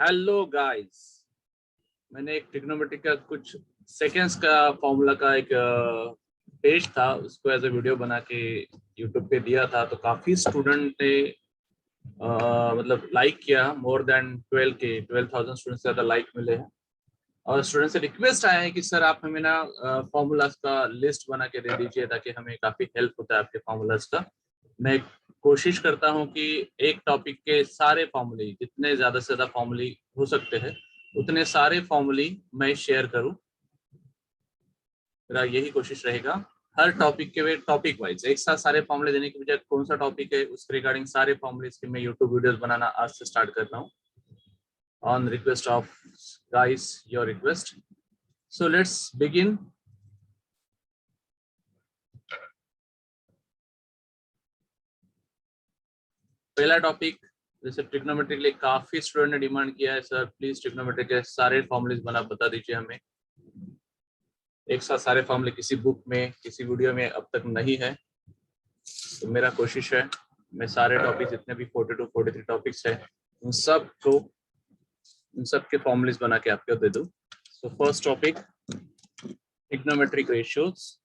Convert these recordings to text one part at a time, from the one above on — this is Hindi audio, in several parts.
हेलो गाइस, मैंने एक ट्रिग्नोमेट्री का कुछ सेकेंड्स का फॉर्मूला का एक पेज था, उसको एज ए वीडियो बना के यूट्यूब पे दिया था। तो काफी स्टूडेंट ने मतलब लाइक किया। मोर देन 12,000 स्टूडेंट से ज्यादा लाइक मिले हैं। और स्टूडेंट से रिक्वेस्ट आया है कि सर आप हमें ना फॉर्मूलाज का लिस्ट बना के दे दीजिए, ताकि हमें काफी हेल्प होता है आपके फॉर्मूलाज का। मैं कोशिश करता हूं कि एक टॉपिक के सारे फॉर्मूले, जितने ज्यादा से ज्यादा फॉर्मूले हो सकते हैं उतने सारे फॉर्मूले मैं शेयर करूं। मेरा यही कोशिश रहेगा। हर टॉपिक के वे टॉपिक वाइज एक साथ सारे फॉर्मूले देने की बजाय कौन सा टॉपिक है उसके रिगार्डिंग सारे फॉर्मूले के मैं यूट्यूब वीडियोस बनाना आज से स्टार्ट कर रहा हूँ, on request of guys, your request. So let's begin. पहला टॉपिक, जैसे ट्रिग्नोमेट्री के लिए काफी स्टूडेंट ने डिमांड किया है, सर प्लीज ट्रिग्नोमेट्री के सारे फॉर्मूले बता दीजिए हमें। एक साथ सारे फॉर्मूले किसी बुक में, किसी वीडियो में अब तक नहीं है। तो मेरा कोशिश है मैं सारे टॉपिक जितने भी 42 43 टॉपिक्स है उन सब को, उन सब के फॉर्मूले बना के आपको दे दूं। So first topic, trigonometric ratios,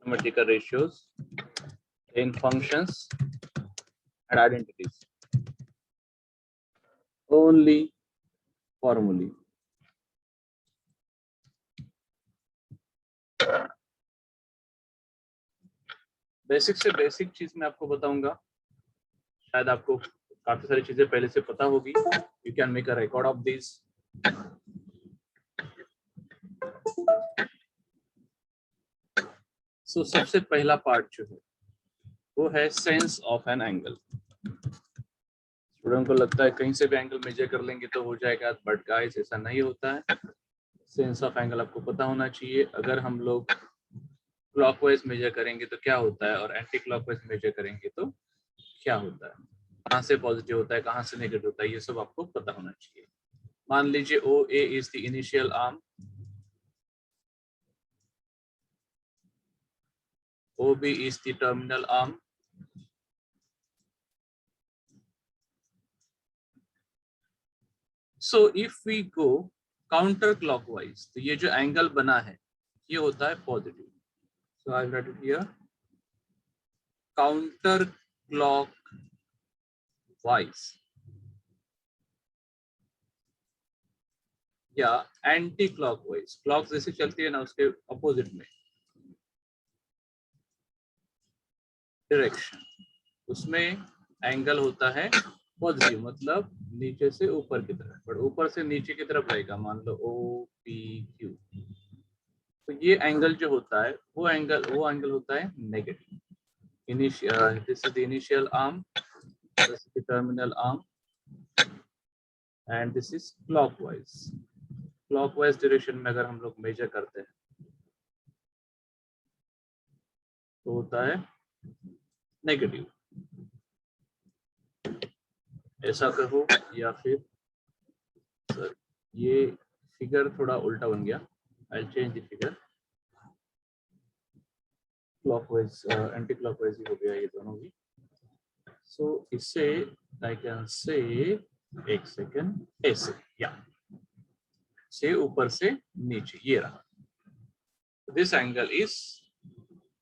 trigonometrical ratios in functions and identities, only formulae। Basic से बेसिक चीज मैं आपको बताऊंगा, शायद आपको काफी सारी चीजें पहले से पता होगी। You can make a record of this. So सबसे पहला पार्ट जो है वो है sense of an angle. Student को लगता है कहीं से भी एंगल मेजर कर लेंगे तो हो जाएगा, बट गाइस ऐसा नहीं होता है। सेंस ऑफ एंगल आपको पता होना चाहिए। अगर हम लोग क्लॉकवाइज मेजर करेंगे तो क्या होता है, और एंटी क्लॉकवाइज मेजर करेंगे तो क्या होता है, कहाँ से पॉजिटिव होता है, कहाँ से नेगेटिव होता है, ये सब आपको पता होना चाहिए। मान लीजिए O A is the initial arm, O B is the terminal arm, so if we go counter clockwise तो ये जो एंगल बना है ये होता है positive. So I write it here, counter clockwise या एंटी क्लॉकवाइज, क्लॉक जैसे चलती है ना उसके अपोजिट में डायरेक्शन, उसमें एंगल होता है पॉजिटिव, मतलब नीचे से ऊपर की तरफ, बट ऊपर से नीचे की तरफ रहेगा। मान लो ओ पी क्यू, तो ये एंगल जो होता है वो एंगल होता है negative. Initial, this is the initial arm, this is the terminal arm, and this is clockwise. Clockwise direction में अगर हम लोग मेजर करते हैं तो होता है नेगेटिव, ऐसा कहो। या फिर सर ये फिगर थोड़ा उल्टा बन गया, I change the figure, clockwise anti clockwise ही हो गया ये दोनों भी। सो इससे आई कैन से, एक सेकेंड, ऐसे या से ऊपर से नीचे ये रहा, this angle is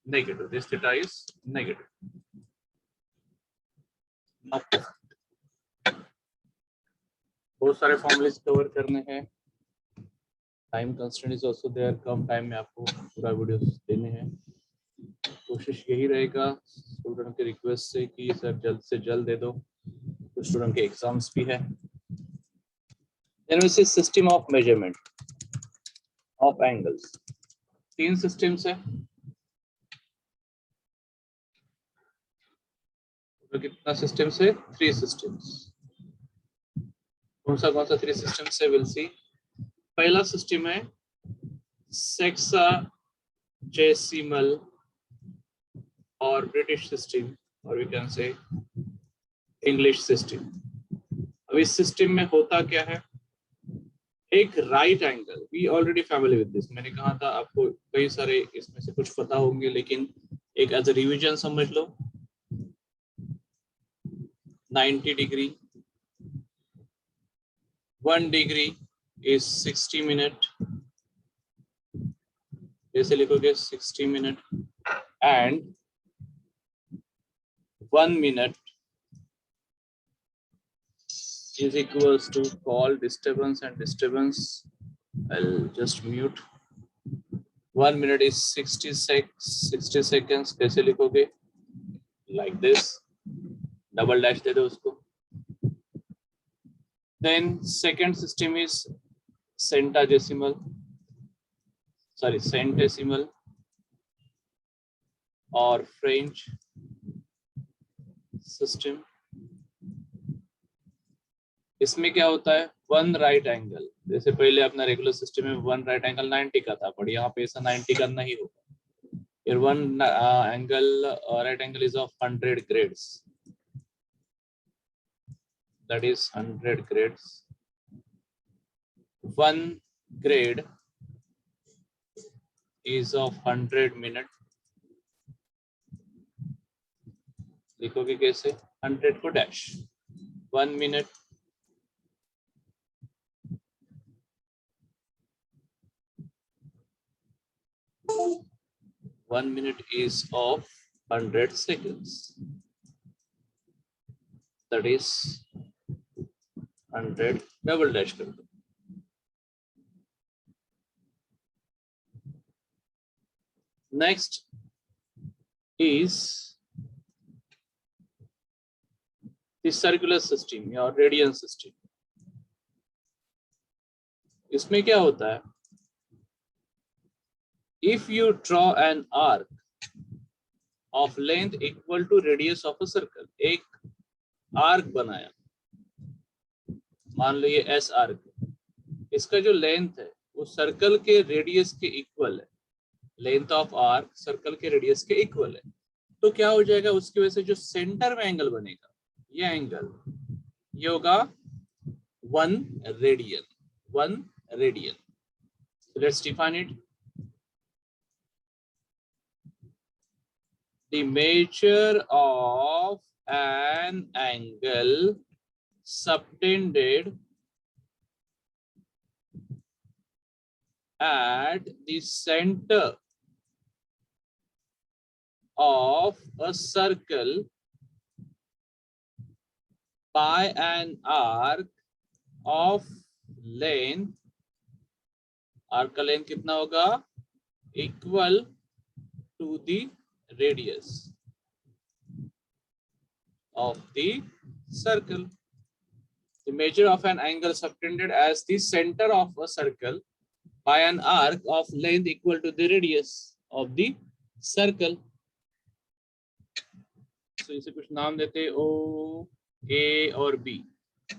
negative, this theta is negative. बहुत सारे फॉर्मूलेस कवर करने हैं, time constraint is also there, कम टाइम में आपको पूरा वीडियो देने हैं। कोशिश यही रहेगा स्टूडेंट के रिक्वेस्ट से कि सर जल्द से जल्द दे दो, तो स्टूडेंट के एग्जाम्स भी है। Then we see system of measurement of angles, तीन सिस्टम्स है। तो कितना सिस्टम्स है? 3 सिस्टम्स। कौन सा 3 सिस्टम्स है? Will see. पहला सिस्टम है सेक्साजेसिमल और ब्रिटिश सिस्टम, और we can say English system. अब इस सिस्टम में होता क्या है, एक right angle, we already family with this, मैंने कहा था आपको कई सारे इसमें से कुछ पता होंगे, लेकिन एक एज ए रिवीजन समझ लो। 90 degree, 1 degree is 60 minute, जैसे लिखोगे 60 minute, and 1 minute is equals to call disturbance and disturbance. I'll just mute. 1 minute is 60 seconds. कैसे लिखोगे? Like this. Double dash दे दो उसको. Then second system is centesimal or French system. इसमें क्या होता है? 1 राइट एंगल. जैसे पहले अपना रेगुलर सिस्टम में 1 राइट एंगल 90 का था, पर यहाँ पे ऐसा 90 का नहीं होगा. Here 1 angle right angle is of 100 grades. That is 100 grades. 1 grade is of 100 minute. लिखोगे कैसे? 100 को dash. 1 minute is of 100 seconds. That is 100 double dash कर दो. Next is the circular system या radian system. इसमें क्या होता है? If you draw an arc of length equal to radius of a circle, एक arc बनाया, मान लो ये S arc, इसका जो लेंथ है वो सर्कल के रेडियस के इक्वल है. लेंथ ऑफ आर्क सर्कल के रेडियस के इक्वल है. तो क्या हो जाएगा? उसकी वजह से जो सेंटर में एंगल बनेगा, ये एंगल ये होगा 1 radian. 1 radian. Let's define it. The measure of an angle subtended at the center of a circle by an arc of length. Arc का length कितना होगा? Equal to the radius of the circle. The measure of an angle subtended as the center of a circle by an arc of length equal to the radius of the circle. So इसे कुछ नाम देते O, A और B.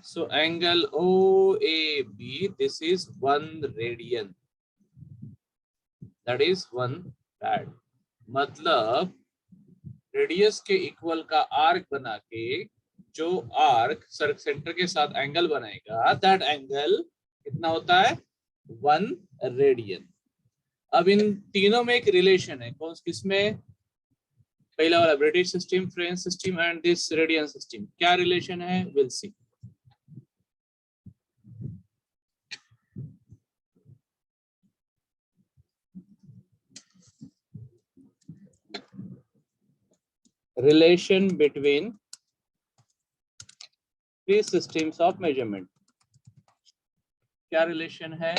So angle OAB, this is 1 radian. That is 1 rad. मतलब रेडियस के इक्वल का आर्क बना के जो आर्क सेंटर के साथ एंगल बनाएगा, दैट एंगल कितना होता है? 1 रेडियन. अब इन तीनों में एक रिलेशन है. कौन किसमें? पहला वाला British system, French system and this radian system. क्या रिलेशन है? Will C. Relation between three systems of measurement. क्या रिलेशन है?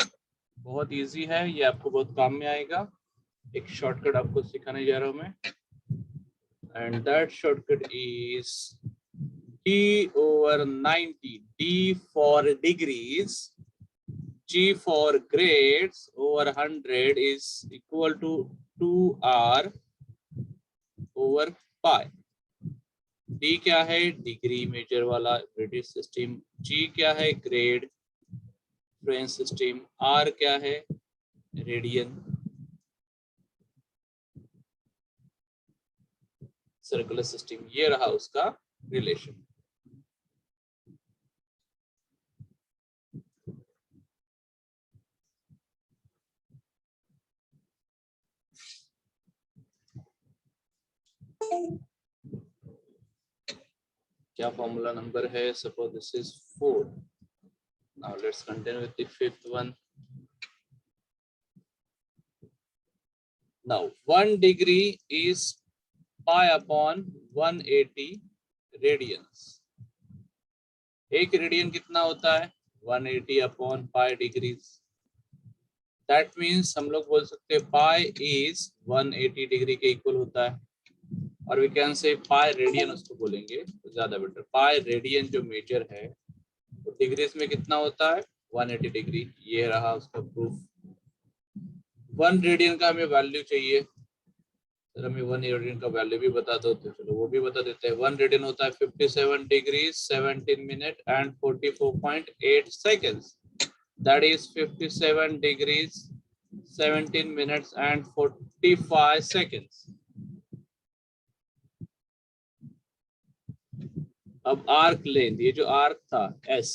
बहुत इजी है, ये आपको बहुत काम में आएगा. एक शॉर्टकट आपको सिखाने जा रहा हूं मैं. And that shortcut is D over 90. D for degrees, G for grades over 100 is equal to 2R over pi. D क्या है? डिग्री मेजर वाला ब्रिटिश सिस्टम. G क्या है? Grade French system. R क्या है? Radian circular system. ये रहा उसका रिलेशन. क्या फॉर्मूला नंबर है? Suppose this is 4. Now let's continue with the fifth one. Now 1 degree is pi upon 180 radians. एक रेडियन कितना होता है? 180 upon pi degrees. That means हम लोग बोल सकते हैं पाई इज 180 डिग्री के इक्वल होता है. और वी कैन से पाई रेडियन उसको बोलेंगे तो ज्यादा बेटर. पाई रेडियन जो मेजर है तो डिग्रीज में कितना होता है? 180 डिग्री. ये रहा उसका प्रूफ. 1 रेडियन का हमें वैल्यू चाहिए. सर हमें 1 रेडियन का वैल्यू भी बता दो तो चलो वो भी बता देते हैं. 1 रेडियन होता है 57 degree 17 minute and 44.8 seconds. That is 57 degrees 17 minutes and 45 seconds. अब आर्क लेंथ, ये जो आर्क था S,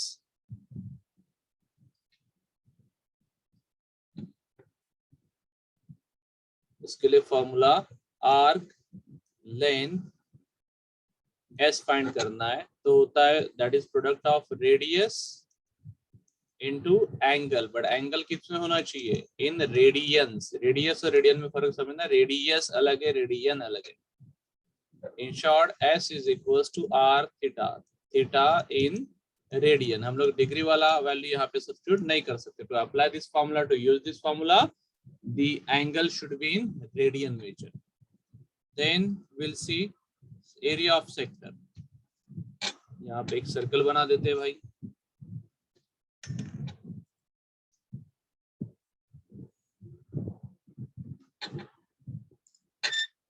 इसके लिए formula arc length S find करना है तो होता है that is product of radius into angle. But angle किसमें होना चाहिए? इन रेडियंस. रेडियस और रेडियन में फर्क समझना. रेडियस अलग है, रेडियन अलग है. In short, S is equals to R theta. Theta in radian. हम लोग डिग्री वाला वैल्यू यहाँ पे सब्स्टिट्यूट नहीं कर सकते. To apply this formula, to use this formula, the angle should be in radian measure. Then we'll see area of sector. यहाँ पे एक सर्कल बना देते हैं भाई.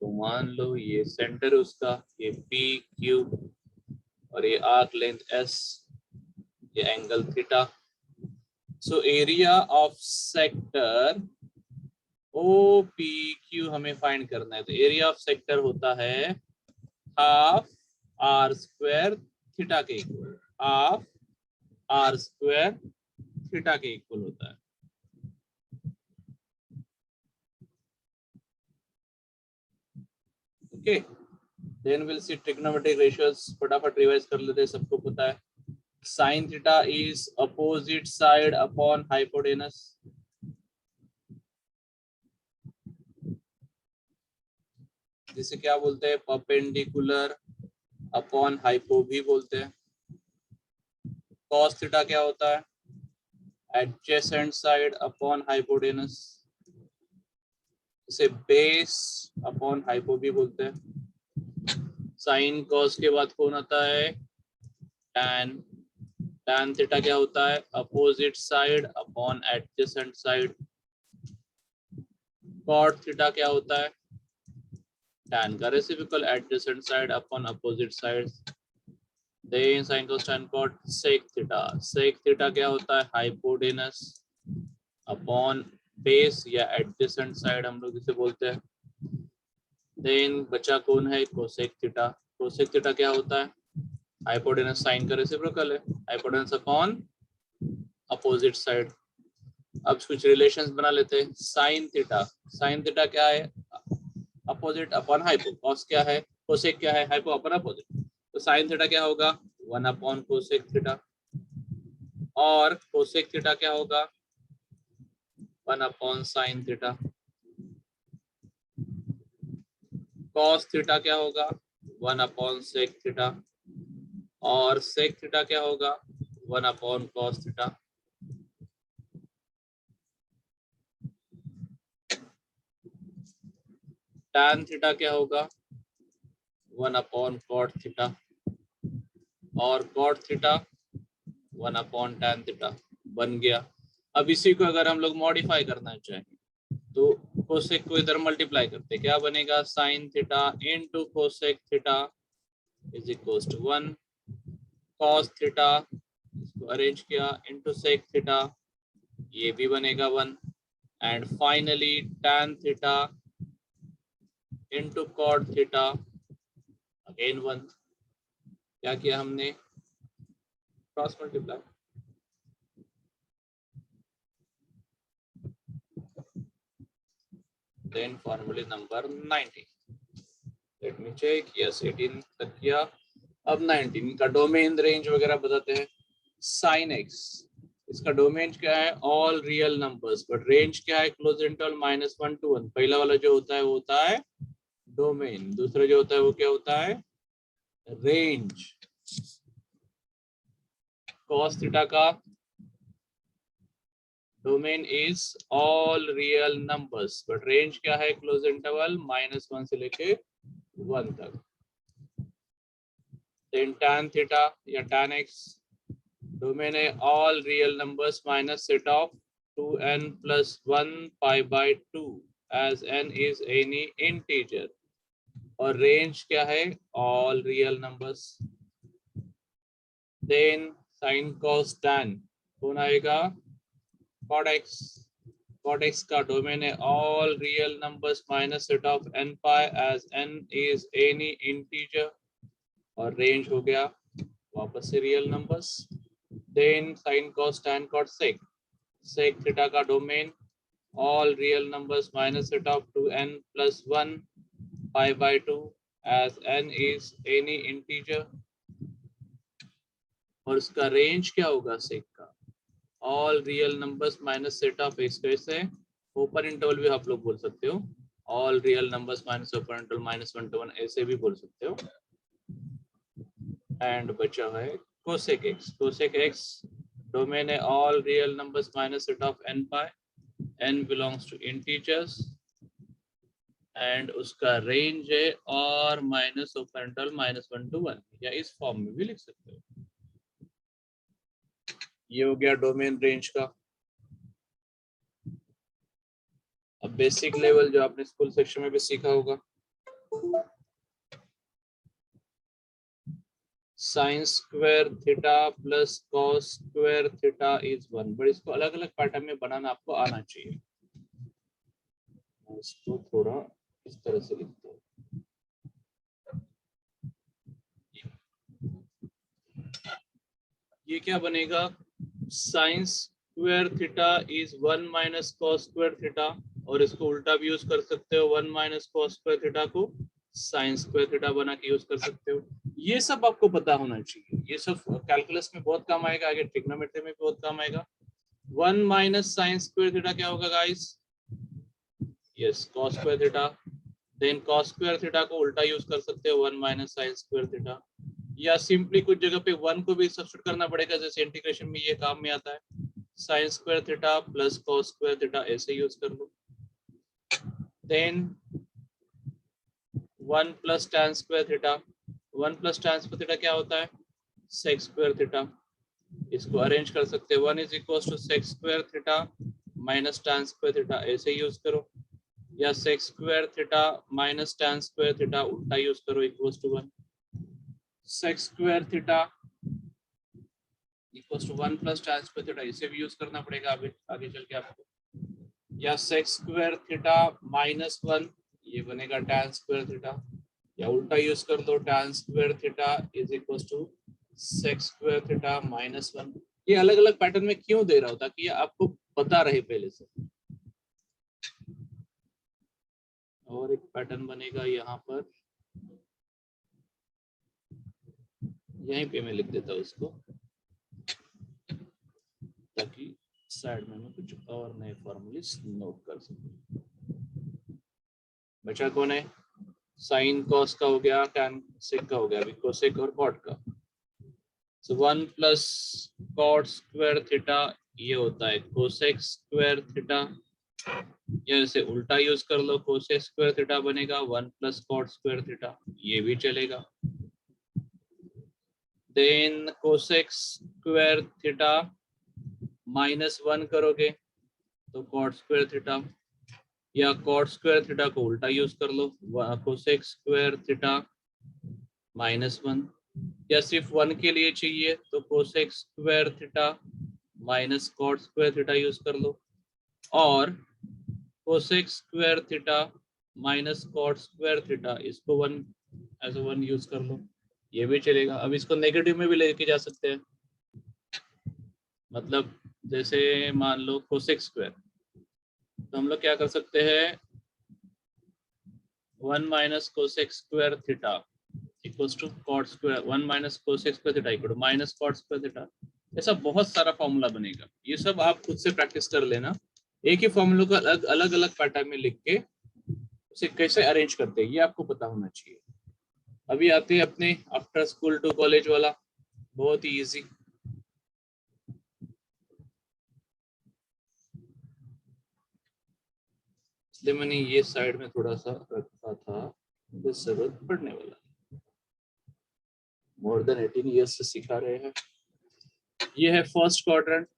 तो मान लो ये सेंटर उसका, ये P Q और ये आर्क लेंथ S, ये angle theta. So area of sector OPQ हमें फाइंड करना है. तो एरिया ऑफ सेक्टर होता है हाफ R स्क्वायर थीटा के equal. Half R square theta के इक्वल होता है. Okay, then will see trigonometric ratios. फटाफट रिवाइज कर लेते हैं, सबको पता है. Sine theta is opposite side upon hypotenuse. जिसे क्या बोलते हैं? परपेंडिकुलर अपॉन हाइपो भी बोलते हैं. कॉस थीटा क्या होता है? Adjacent side upon hypotenuse. इसे बेस अपॉन हाइपो भी बोलते हैं. साइन कॉस के बाद कौन आता है? टैन. टैन थीटा क्या होता है? Opposite side upon adjacent side. Cot theta क्या होता है? टैन का reciprocal adjacent side upon opposite side. Then sine cos tan cot sec theta. sec theta क्या होता है? हाइपोटेनस अपॉन बेस या एडजेसेंट साइड हम लोग इसे बोलते हैं. देन बचा कौन है? Cosec theta. कोसेक थीटा क्या होता है? हाइपोटेनस साइन का रेसिप्रोकल है. Hypotenuse upon opposite side. अब कुछ रिलेशंस बना लेते हैं. Sine theta. साइन थीटा क्या है? Opposite upon hypo. कॉस क्या है? कोसेक क्या है? Hypo upon opposite. तो साइन थीटा क्या होगा? 1 अपॉन कोसेक थीटा. और कोसेक थीटा क्या होगा? 1 upon sine theta. Cos theta क्या होगा? 1 अपॉन सेक थीटा. और सेक थीटा क्या होगा? 1 upon cos theta. Tan theta क्या होगा? 1 अपॉन कॉट थीटा. और cot theta 1 upon tan theta. बन गया. अब इसी को अगर हम लोग मॉडिफाई करना चाहें तो कोसेक को इधर मल्टीप्लाई करते, क्या बनेगा? Sine theta into cosec theta is equal to 1. Cos theta इसको अरेंज किया इनटू सेक थीटा, ये भी बनेगा 1. And finally tan theta into cot theta again 1. क्या किया हमने? Cross multiply. देन फॉर्मूले number 90. Let me check. Yes 18 तक किया. अब 19 का डोमेन रेंज वगैरह बताते हैं। साइन एक्स, इसका डोमेन क्या है? All real numbers, but range क्या है? Close interval -1 to 1। पहला वाला जो होता है वो होता है डोमेन, दूसरा जो होता है वो क्या होता है? रेंज। cos थीटा का domain is all real numbers, but range क्या है? क्लोज इंटरवल -1 से लेके 1 तक। देन tan थीटा या tan x, डोमेन है all real numbers minus set of 2n plus 1 pi/2 as n is any integer, और रेंज क्या है? All real numbers. Then sin cos tan कौन आएगा? cot x, cot x का डोमेन है all real numbers minus set of n pi as n is any integer, और रेंज हो गया वापस से real numbers. Then sin cos tan cot sec, sec theta का domain all real numbers minus set of 2n plus 1 pi/2 as n is any integer, और इसका रेंज क्या होगा? सेक का all real numbers minus set of, इसको ऐसे ओपन इंटरवल भी आप लोग बोल सकते हो, all real numbers minus open interval -1 to 1 ऐसे भी बोल सकते हो। एंड बचा है cosec x, cosec x domain है all real numbers minus set of n pi, n belongs to integers, and उसका रेंज है और माइनस ओपन इंटरवल -1 to 1, या इस फॉर्म में भी लिख सकते हो। ये हो गया डोमेन रेंज का। अब बेसिक लेवल जो आपने स्कूल सेक्शन में भी सीखा होगा, sign square theta plus cos square theta is 1, but इसको अलग अलग पैटर्न में बनाना आपको आना चाहिए। इसको थोड़ा इस तरह से लिखते हैं। ये क्या बनेगा? Sign square theta is 1 minus cos square theta, और इसको उल्टा भी यूज कर सकते हो, 1 माइनस कॉस स्क्वायर थीटा को साइन स्क्वायर थीटा बना के यूज कर सकते हो। ये सब आपको पता होना चाहिए, ये सब कैलकुलस में बहुत काम आएगा, आगे ट्रिग्नोमेट्री में भी बहुत काम आएगा। 1 माइनस साइन स्क्वायर थीटा क्या होगा guys? Yes, cos square theta. Then cos square theta को उल्टा यूज कर सकते हो, 1 माइनस साइन स्क्वायर थीटा, या सिंपली कुछ जगह पे 1 को भी सब्स्टिट्यूट करना पड़ेगा, जैसे इंटीग्रेशन में ये काम में आता है, sine square theta plus cos square theta ऐसे यूज कर लो। Then 1 plus tan square theta, 1 plus tan square theta क्या होता है? Sec square theta. इसको अरेंज कर सकते हैं, 1 is equal to sec square theta minus tan square theta ऐसे यूज करो, या sec square theta minus tan square theta उल्टा यूज करो, equal to 1। Sec square theta equal to 1 plus tan square theta, इसे भी यूज करना पड़ेगा आगे चल के आपको, या सेक स्क्वायर थीटा -1, ये बनेगा tan स्क्वायर थीटा, या उल्टा यूज कर दो, tan square theta is equal to sec square theta -1। ये अलग अलग पैटर्न में क्यों दे रहा हूं? ताकि ये आपको पता रहे पहले से। और एक पैटर्न बनेगा यहाँ पर, यहीं पे मैं लिख देता हूँ उसको, ताकि साइड में कुछ और नए फॉर्मूले नोट कर सकूं। बचा कौन है? साइन कॉस का हो गया, टैन सेक का हो गया, अभी कोसेक और कॉट का। सो 1 प्लस कॉट स्क्वायर थीटा ये होता है कोसेक स्क्वायर थीटा, या इसे उल्टा यूज कर लो, कोसेक स्क्वायर थीटा बनेगा 1 प्लस कॉट स्क्वायर थीटा, ये भी चलेगा। देन कोसेक स्क्वायर थीटा -1 करोगे तो कॉट स्क्वायर थीटा, या कॉट स्क्वायर थीटा को उल्टा यूज कर लो, कोसेक स्क्वायर थीटा -1, या सिर्फ 1 के लिए चाहिए तो cosec square theta minus cot square theta use कर लो, और cosec square theta minus cot square theta इसको 1 एज 1 यूज कर लो, ये भी चलेगा। अब इसको नेगेटिव में भी लेके जा सकते हैं, मतलब जैसे मान लो कोसेक स्क्वायर, तो हम लोग क्या कर सकते हैं, 1 minus cosec square theta equals to cot square 1 minus cosec square theta equal to minus cot square theta. ऐसा बहुत सारा फॉर्मूला बनेगा, ये सब आप खुद से प्रैक्टिस कर लेना। एक ही फॉर्मूले को अलग अलग पैटर्न में लिख के उसे कैसे अरेंज करते हैं ये आपको पता होना चाहिए। अभी आते हैं अपने आफ्टर स्कूल टू कॉलेज वाला, बहुत ही इजी। इसलिए मैंने ये साइड में थोड़ा सा रखा था, जरूरत पड़ने वाला। मोर देन 18 ईयर्स से सिखा रहे हैं। ये है first quadrant,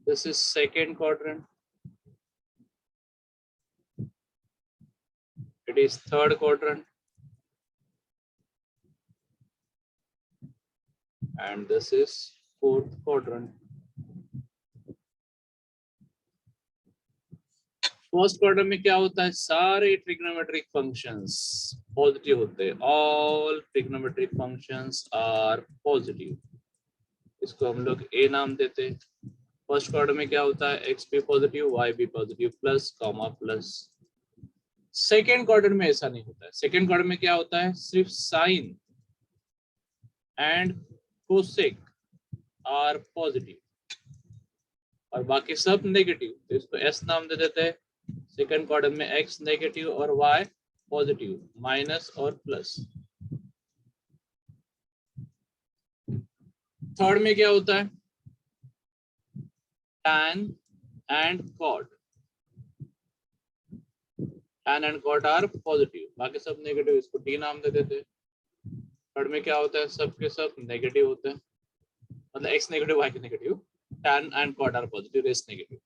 this is second quadrant, it is third quadrant, and this is fourth quadrant. First quadrant में क्या होता है, सारे ट्रिग्नोमेट्रिक फंक्शंस पॉजिटिव होते हैं, all trigonometric functions are positive. इसको हम लोग ए नाम देते हैं। फर्स्ट क्वाड्रेंट में क्या होता है, एक्स भी पॉजिटिव, वाई भी positive, plus comma plus. Second quadrant में ऐसा नहीं होता है। सेकेंड क्वाड्रेंट में क्या होता है, सिर्फ sine and cosec are positive और बाकी सब नेगेटिव। तो इसको एस नाम दे देते हैं। सेकेंड क्वाड्रेंट में एक्स नेगेटिव और वाई पॉजिटिव, माइनस और प्लस। थर्ड में क्या होता है, tan and cot, tan and cot are positive, बाकी सब नेगेटिव, इसको टी नाम दे देते हैं। थर्ड में क्या होता है, सब के सब नेगेटिव होते हैं, मतलब X negative Y negative, tan and cot are positive, rest negative,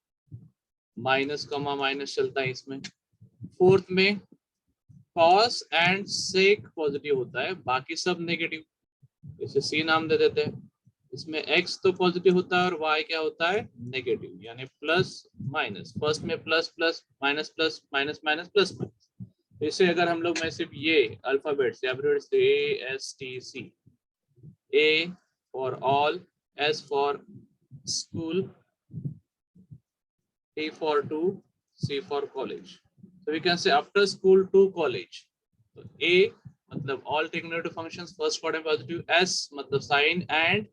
minus comma minus चलता है इसमें। फोर्थ में cos एंड sec पॉजिटिव होता है, बाकी सब नेगेटिव, इसे सी नाम दे देते हैं। इसमें x तो पॉजिटिव होता है और y क्या होता है, नेगेटिव, यानी प्लस माइनस। फर्स्ट में plus plus minus plus minus minus plus minus. तो इसे अगर हम लोग, मैं सिर्फ ये अल्फाबेट से A S T C, A for all, S for school, T for to, C for college. So we can say after school to college. So A मतलब all trigonometric functions first quadrant positive, S मतलब sin and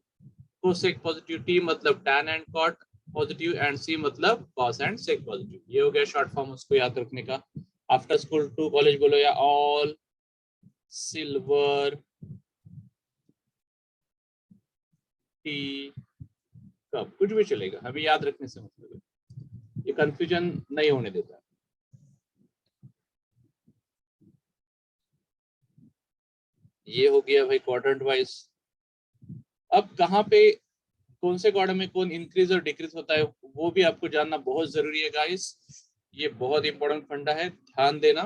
cosec positive, T मतलब tan and cot positive, and C मतलब cos and sec positive। ये हो गया शॉर्ट फॉर्म उसको याद रखने का। आफ्टर स्कूल टू कॉलेज बोलो या ऑल सिल्वर टी कप, कुछ भी चलेगा, अभी याद रखने से मतलब है, ये कंफ्यूजन नहीं होने देता। ये हो गया भाई क्वाड्रेंट वाइज। अब कहाँ पे कौन से क्वाड्रेंट में कौन इंक्रीज और डिक्रीज होता है वो भी आपको जानना बहुत जरूरी है गाइस। ये बहुत इंपॉर्टेंट फंडा है, ध्यान देना।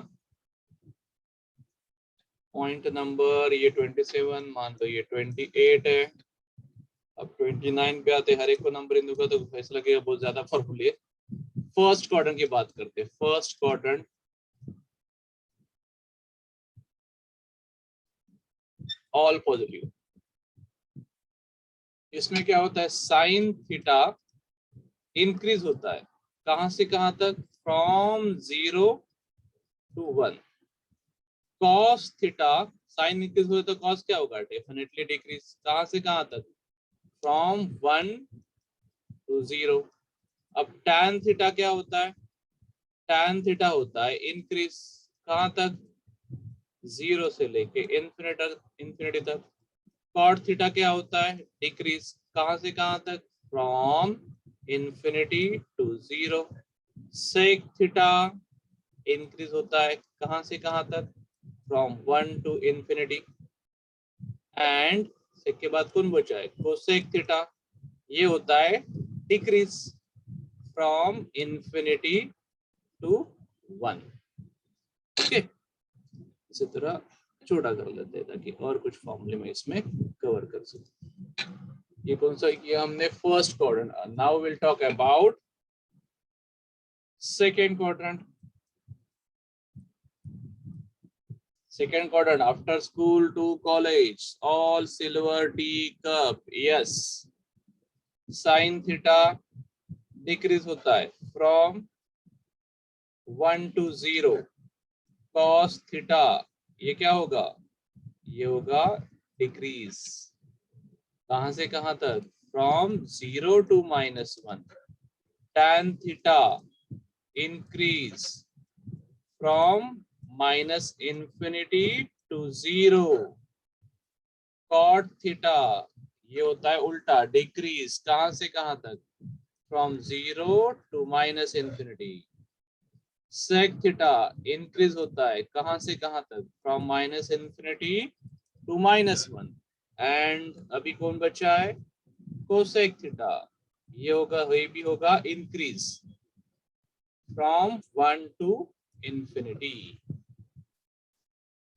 पॉइंट नंबर ये 27, मान लो ये 28 है। अब 29 पे आते, हर एक को नंबर इन दूंगा तो फैसला लगेगा बहुत ज्यादा फॉर्मूले। फर्स्ट क्वाड्रेंट की बात करते हैं। First quadrant all positive. इसमें क्या होता है, साइन थीटा इंक्रीज होता है, कहां से कहां तक, from 0 to 1। Cos theta, sine increase होता है तो कॉस क्या होगा, डेफिनेटली डिक्रीज, कहां से कहां तक, फ्रॉम 1 to 0। अब tan थीटा क्या होता है, tan थीटा होता है इंक्रीज, कहां तक, 0 से लेके इंफिनिटी तक। कॉट थीटा क्या होता है, डिक्रीज, कहां से कहां तक, from infinity to 0। Sec theta increase होता है, कहां से कहां तक, from 1 to infinity. And sec के बाद कौन बचा है, कोसेक थीटा, ये होता है decrease, from infinity to 1। Okay, इसी तरह छोटा कर लेते हैं ताकि और कुछ फॉर्मूले में इसमें कवर कर सके। ये कौन सा किया हमने, first quadrant. Now will talk about second quadrant. Second quadrant after school to college, all silver tea cup, yes. Sine theta decrease होता है फ्रॉम 1 to 0, कॉस थीटा ये क्या होगा, ये होगा डिक्रीज, कहां से कहां तक, from 0 to -1। tan theta increase from -∞ to 0। cot theta ये होता है उल्टा, डिक्रीज, कहां से कहां तक, from 0 to -∞। sec theta increase होता है कहां से कहां तक, फ्रॉम -∞ to -1। एंड अभी कौन बचा है, कोसेक थीटा, ये होगा, ये भी होगा इंक्रीज फ्रॉम 1 to ∞।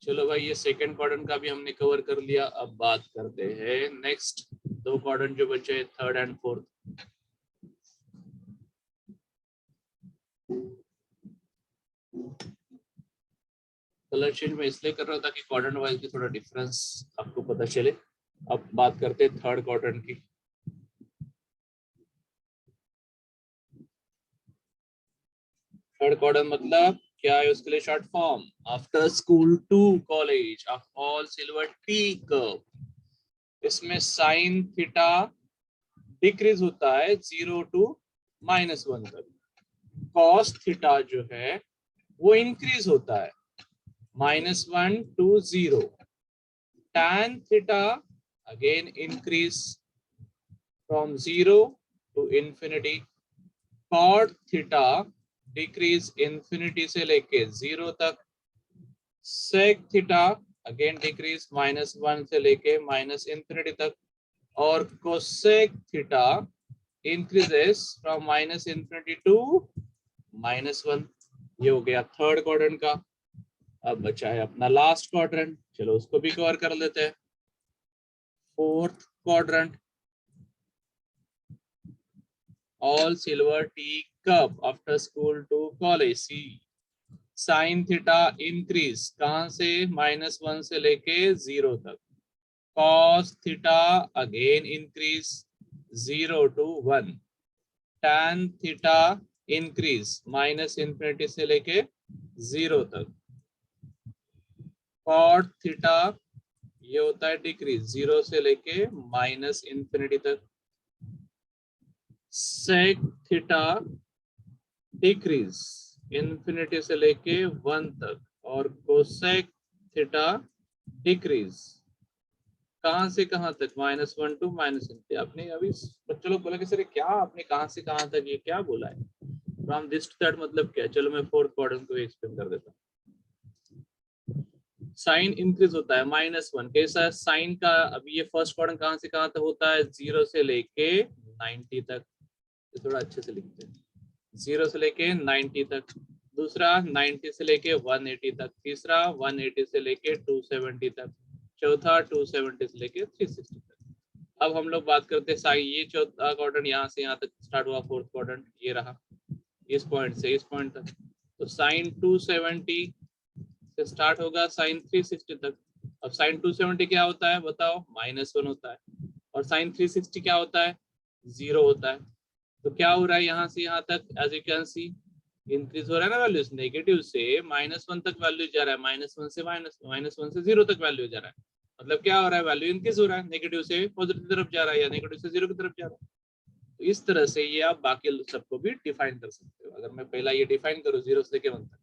चलो भाई ये सेकंड क्वाड्रेंट का भी हमने कवर कर लिया। अब बात करते हैं नेक्स्ट दो क्वाड्रेंट जो बचे, third and fourth. Colour change में इसलिए कर रहा था कि क्वाड्रेंट वाइज भी थोड़ा डिफरेंस आपको पता चले। अब बात करते हैं थर्ड क्वाड्रेंट की। थर्ड क्वाड्रेंट मतलब क्या है, उसके लिए short form, after school to college of all silver tea curve. इसमें साइन थीटा डिक्रीज होता है 0 to -1 तक। कॉस थीटा जो है वो इंक्रीज होता है -1 to 0। tan theta again increase from 0 to ∞। cot theta decrease infinity से लेके 0 तक। sec थीटा अगेन डिक्रीज -1 से लेके -∞ तक। और cosec theta increases from -∞ to -1। ये हो गया थर्ड क्वाड्रेंट का। अब बचा है अपना लास्ट क्वाड्रेंट, चलो उसको भी कवर कर लेते हैं। Fourth quadrant, all silver tea cup after school to college. See sine theta increase कहां से, -1 से लेके 0 तक। cos theta again increase 0 to 1। tan theta increase -∞ से लेके 0 तक। cot थीटा ये होता है डिक्रीज 0 से लेके -∞ तक। sec थीटा डिक्रीज इन्फिनिटी से लेके 1 तक। और कोसेक थीटा डिक्रीज कहां से कहां तक, -1 to -∞। आपने अभी बच्चों लोग बोला कि सर क्या आपने कहां से कहां तक ये क्या बोला है, फ्रॉम दिस टू दैट मतलब क्या है। चलो मैं फोर्थ क्वाड्रेंट को एक्सप्लेन कर देता हूँ। साइन इंक्रीज होता है -1, कैसा साइन का, अभी ये फर्स्ट क्वाड्रेंट कहां से कहां तक होता है, 0 से लेके 90 तक। ये थोड़ा अच्छे से लिखते हैं, 0 से लेके 90 तक। दूसरा 90 से लेके 180 तक। तीसरा 180 से लेके 270 तक। चौथा 270 से लेके 360 तक। अब हम लोग बात करते हैं साइन, ये चौथा क्वाड्रेंट यहाँ से यहाँ तक स्टार्ट हुआ, फोर्थ क्वाड्रेंट ये रहा, इस पॉइंट से इस पॉइंट तक। तो साइन 270 से स्टार्ट होगा साइन 360 तक। अब साइन 270 क्या होता है बताओ, -1 होता है। और साइन 360 क्या होता है, 0 होता है। तो क्या हो रहा है यहाँ से यहाँ तक, as you can see increase हो रहा है ना वैल्यूज, नेगेटिव से -1 तक वैल्यू जा रहा है, -1 से 0 तक वैल्यू जा रहा है। मतलब क्या हो रहा है, वैल्यू इंक्रीज हो रहा है, नेगेटिव से पॉजिटिव तरफ जा रहा है या नेगेटिव से 0 की तरफ जा रहा है। तो इस तरह से ये आप बाकी सबको भी डिफाइन कर सकते हो। अगर मैं पहला ये डिफाइन करूँ 0 से लेके 1 तक,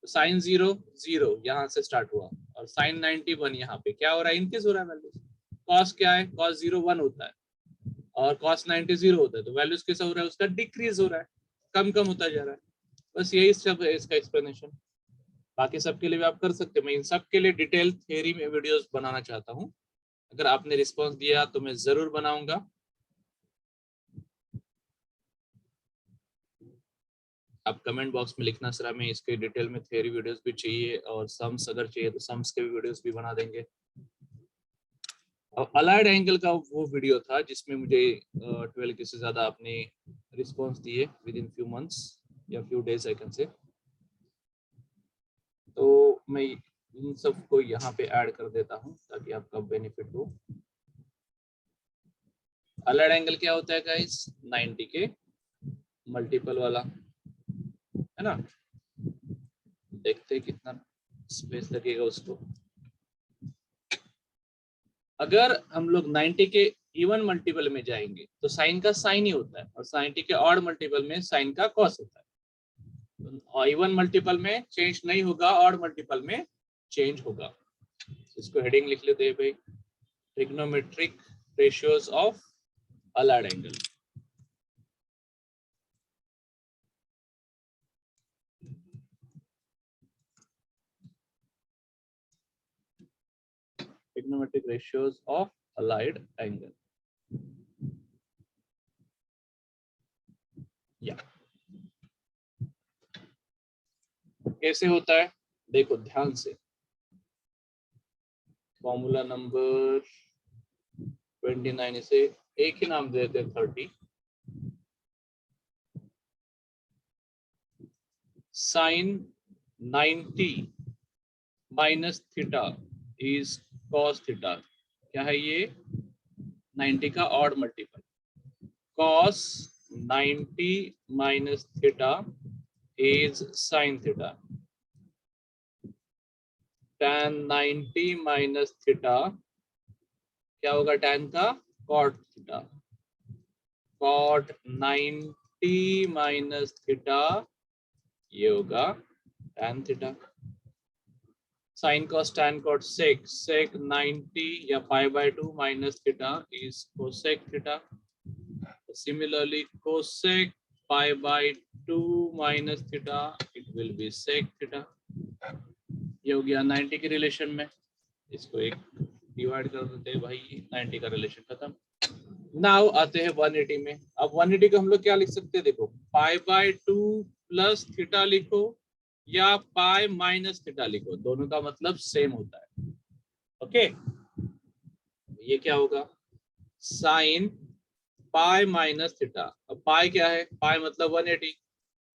तो साइन 0 0 यहाँ से स्टार्ट हुआ, और साइन 91 यहाँ पे क्या हो रहा है, इंक्रीज हो रहा है वैल्यू। कॉस क्या है, कॉस 0 1 होता है और cos 90 0 होता है। तो वैल्यूज कैसा हो रहा है, उसका डिक्रीज हो रहा है, कम कम होता जा रहा है। बस यही सब है इसका एक्सप्लेनेशन। बाकी सबके लिए भी आप कर सकते हो। मैं इन सब के लिए डिटेल थ्योरी में वीडियोस बनाना चाहता हूँ। अगर आपने रिस्पांस दिया तो मैं जरूर बनाऊंगा। आप कमेंट बॉक्स में लिखना सर हमें इसके डिटेल में थ्योरी वीडियोस भी चाहिए, और सम्स अगर चाहिए तो सम्स के भी वीडियोस भी बना देंगे। और अलाइड एंगल का वो वीडियो था जिसमें मुझे 12 के से ज्यादा आपने रिस्पांस दिए विद इन फ्यू मंथ्स या few days I can say. तो मैं इन सब को यहाँ पे ऐड कर देता हूँ ताकि आपका बेनिफिट हो। अलाइड एंगल क्या होता है गाइस, 90 के मल्टीपल वाला, है ना। देखते हैं कितना स्पेस लगेगा उसको। अगर हम लोग 90 के इवन मल्टीपल में जाएंगे तो साइन का साइन ही होता है, और 90 के ऑड मल्टीपल में साइन का कॉस होता है। और इवन मल्टीपल में चेंज नहीं होगा, ऑड मल्टीपल में चेंज होगा। इसको हेडिंग लिख लेते हैं भाई, trigonometric ratios of allied angle. Trigonometric ratios of allied angle. या कैसे होता है देखो ध्यान से, फॉर्मूला नंबर 29, इसे एक ही नाम दे देते हैं 30। Sine 90 minus theta is cos theta. क्या है ये? 90 का odd multiple. Cos 90 minus theta is sine theta. tan 90 minus theta क्या होगा? tan का cot theta. cot 90 minus theta ये होगा tan theta. sin cos tan cot sec, sec 90 या π/2 minus theta is cosec theta. Similarly cosec π/2 minus theta it will be sec theta. ये हो गया 90 के रिलेशन में, इसको एक डिवाइड कर देते हैं भाई, 90 का रिलेशन खत्म। नाउ आते हैं 180 में। अब 180 को हम लोग क्या लिख सकते हैं? देखो π/2 प्लस थीटा लिखो या पाई माइनस थीटा लिखो, दोनों का मतलब सेम होता है। ओके, ये क्या होगा? Sine pi minus theta. अब पाई क्या है? पाई मतलब 180।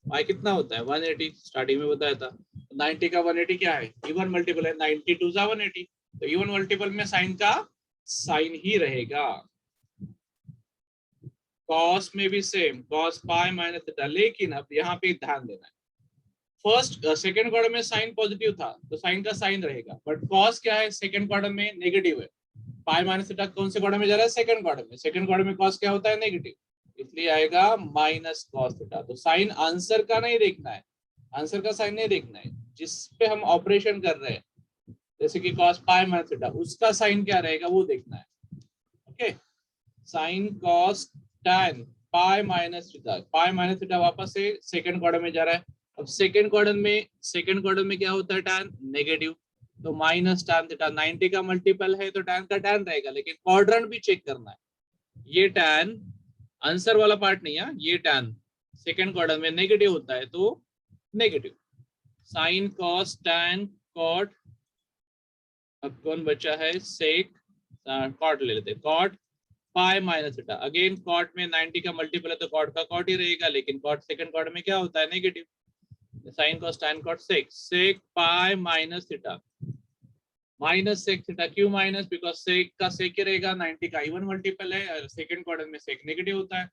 पाई कितना होता है? 180, स्टार्टिंग में बताया था। 90 का 180 क्या है? इवन मल्टीपल है, 90 2 जा 180, तो इवन मल्टीपल में साइन का साइन ही रहेगा। कॉस में भी same, cos pi minus theta. लेकिन अब यहाँ पे ध्यान देना है, फर्स्ट सेकंड क्वाड्रेंट में साइन पॉजिटिव था तो साइन का साइन रहेगा, बट कॉस क्या है? सेकंड क्वाड्रेंट में नेगेटिव है। पाई माइनस थीटा कौन से क्वाड्रेंट में जा रहा है? सेकंड क्वाड्रेंट में। सेकंड क्वाड्रेंट में कॉस क्या होता है? नेगेटिव, इसलिए आएगा माइनस कॉस थीटा। तो साइन आंसर का नहीं देखना है, आंसर का साइन नहीं देखना है, जिस पे हम ऑपरेशन कर रहे हैं, जैसे कि कॉस पाई माइनस थीटा, उसका साइन क्या रहेगा वो देखना है। ओके, साइन कॉस tan पाई माइनस थीटा, पाई माइनस थीटा वापस से सेकंड क्वाड्रेंट में जा रहा है। अब सेकंड क्वाड्रेंट में क्या होता है? tan नेगेटिव, तो माइनस tan थीटा। 90 का मल्टीपल है तो tan का tan रहेगा, लेकिन क्वाड्रेंट भी चेक करना है। ये tan आंसर वाला पार्ट नहीं है, ये tan सेकंड क्वाड्रेंट में नेगेटिव होता है तो negative. Sine cos tan cot, अब कौन बचा है? सेक, कॉट ले लेते हैं, cot pi minus theta. Again cot में 90 का मल्टीपल है तो कॉट का कॉट ही रहेगा, लेकिन कॉट सेकंड कॉट में क्या होता है? Negative. Sine cos tan cot sec, sec pi minus theta, minus sec theta. क्यों माइनस? बिकॉज सेक का सेक ही रहेगा, 90 का इवन मल्टीपल है, सेकंड क्वाड्रेंट में सेक नेगेटिव होता है।